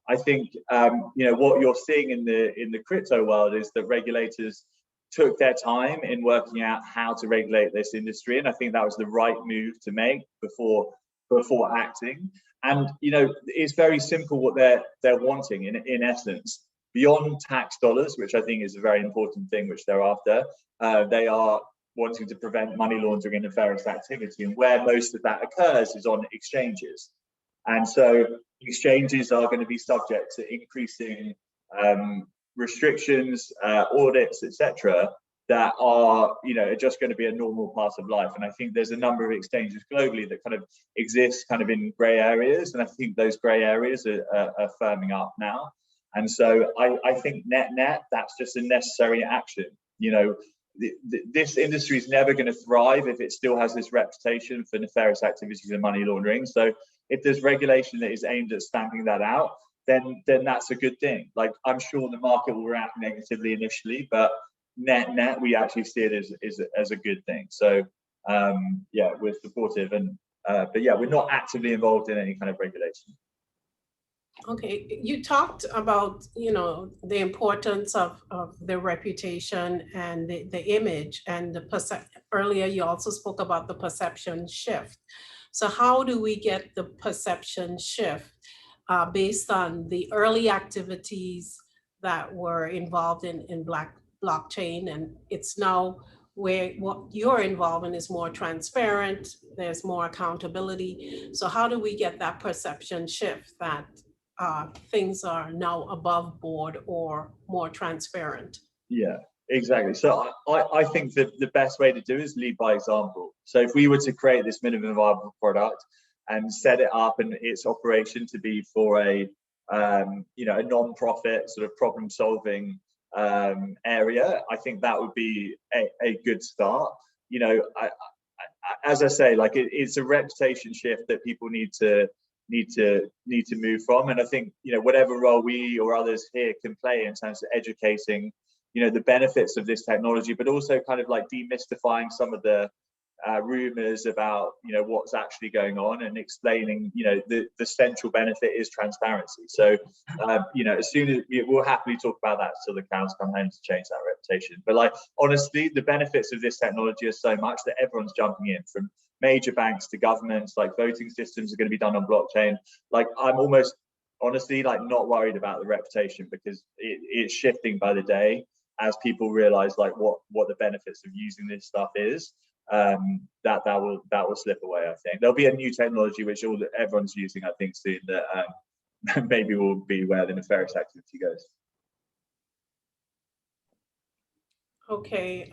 I think, what you're seeing in the crypto world is that regulators took their time in working out how to regulate this industry. And I think that was the right move to make before acting. And it's very simple what they're wanting in essence. Beyond tax dollars, which I think is a very important thing which they're after, they are wanting to prevent money laundering and nefarious activity. And where most of that occurs is on exchanges. And so exchanges are going to be subject to increasing restrictions, audits, etc., that are, just going to be a normal part of life. And I think there's a number of exchanges globally that kind of exist kind of in grey areas. And I think those grey areas are firming up now. And so I think net, that's just a necessary action. This industry is never going to thrive if it still has this reputation for nefarious activities and money laundering. So if there's regulation that is aimed at stamping that out, then that's a good thing. Like, I'm sure the market will react negatively initially, but net, we actually see it as a good thing. So we're supportive, and but we're not actively involved in any kind of regulation. Okay, you talked about the importance of the reputation and the image and the earlier you also spoke about the perception shift. So how do we get the perception shift based on the early activities that were involved in blockchain, and it's now where what you're involved in is more transparent, there's more accountability. So how do we get that perception shift that things are now above board or more transparent? Yeah, exactly. So I think that the best way to do is lead by example. So if we were to create this minimum viable product and set it up and its operation to be for a non-profit sort of problem solving area, I think that would be a good start. As I say, like it's a reputation shift that people need to move from, and I think whatever role we or others here can play in terms of educating the benefits of this technology, but also kind of like demystifying some of the rumors about what's actually going on, and explaining the central benefit is transparency. So as soon as we'll happily talk about that till the cows come home to change that reputation. But like honestly, the benefits of this technology are so much that everyone's jumping in, from major banks to governments. Like voting systems are going to be done on blockchain. Like I'm almost honestly like not worried about the reputation, because it's shifting by the day as people realize like what the benefits of using this stuff is. That will slip away. I think there'll be a new technology which everyone's using, I think, soon, that maybe will be where the nefarious activity goes. Okay,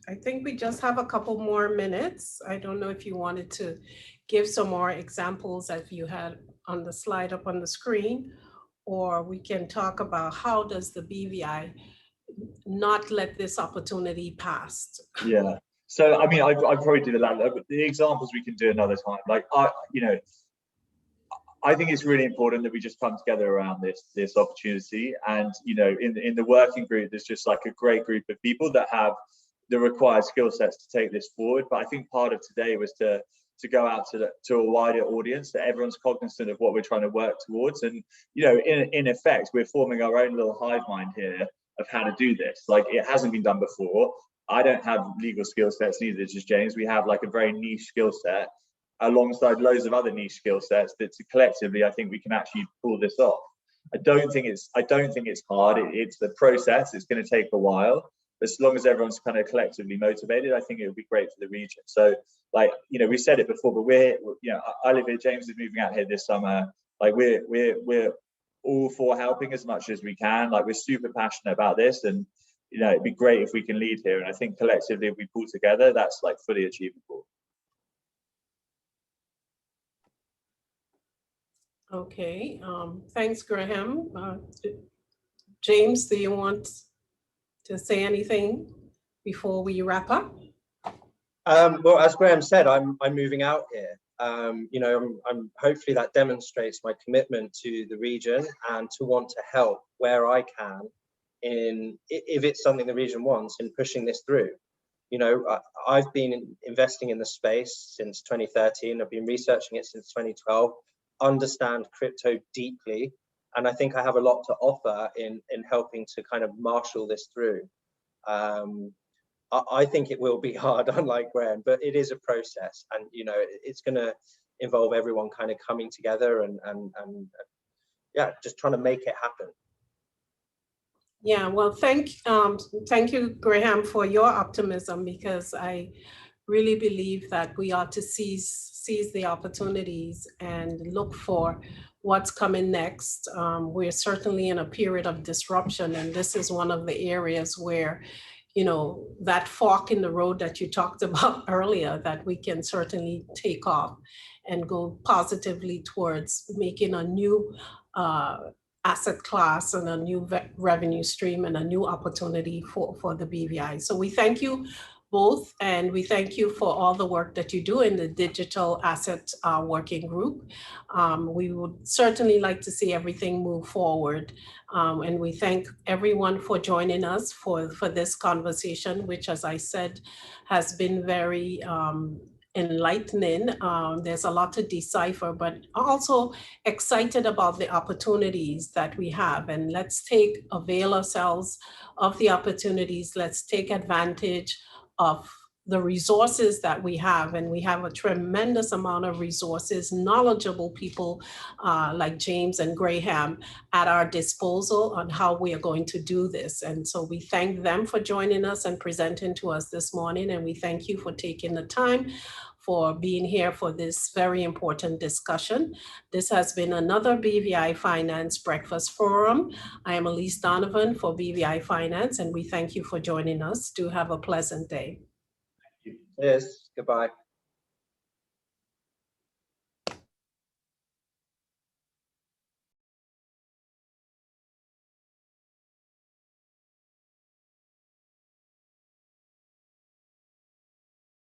I think we just have a couple more minutes. I don't know if you wanted to give some more examples as you had on the slide up on the screen, or we can talk about how does the BVI not let this opportunity pass. Yeah. So, I mean, I probably do the latter, but the examples we can do another time. Like, I think it's really important that we just come together around this opportunity. And, in the working group, there's just like a great group of people that have the required skill sets to take this forward. But I think part of today was to go out to a wider audience, that everyone's cognizant of what we're trying to work towards. And, in effect, we're forming our own little hive mind here of how to do this. Like, it hasn't been done before. I don't have legal skill sets, neither does James. We have like a very niche skill set alongside loads of other niche skill sets that collectively I think we can actually pull this off. I don't think it's hard. It's the process. It's going to take a while. As long as everyone's kind of collectively motivated, I think it would be great for the region. So, like, you know, we said it before, but I live here. James is moving out here this summer. Like, we're all for helping as much as we can. Like, we're super passionate about this, and you know, it'd be great if we can lead here. And I think collectively, if we pull together, that's like fully achievable. Okay, thanks, Graham. James, do you want to say anything before we wrap up? Well, as Graham said, I'm moving out here. You know, I'm hopefully that demonstrates my commitment to the region and to want to help where I can if it's something the region wants in pushing this through. You know, I've been investing in the space since 2013. I've been researching it since 2012, understand crypto deeply, and I think I have a lot to offer in helping to kind of marshal this through. I think it will be hard, unlike Graham, but it is a process, and you know, it's going to involve everyone kind of coming together and yeah, just trying to make it happen. Yeah, well, thank you, Graham, for your optimism, because I really believe that we ought to seize the opportunities and look for what's coming next. We're certainly in a period of disruption, and this is one of the areas where, you know, that fork in the road that you talked about earlier, that we can certainly take off and go positively towards making a new asset class and a new revenue stream and a new opportunity for the BVI. So we thank you both, and we thank you for all the work that you do in the digital asset working group. We would certainly like to see everything move forward. And we thank everyone for joining us for this conversation, which, as I said, has been very enlightening. There's a lot to decipher, but also excited about the opportunities that we have. And let's avail ourselves of the opportunities. Let's take advantage of the resources that we have, and we have a tremendous amount of resources, knowledgeable people like James and Graham at our disposal on how we are going to do this. And so we thank them for joining us and presenting to us this morning, and we thank you for taking the time for being here for this very important discussion. This has been another BVI Finance Breakfast Forum. I am Elise Donovan for BVI Finance, and we thank you for joining us. Do have a pleasant day. Yes, goodbye.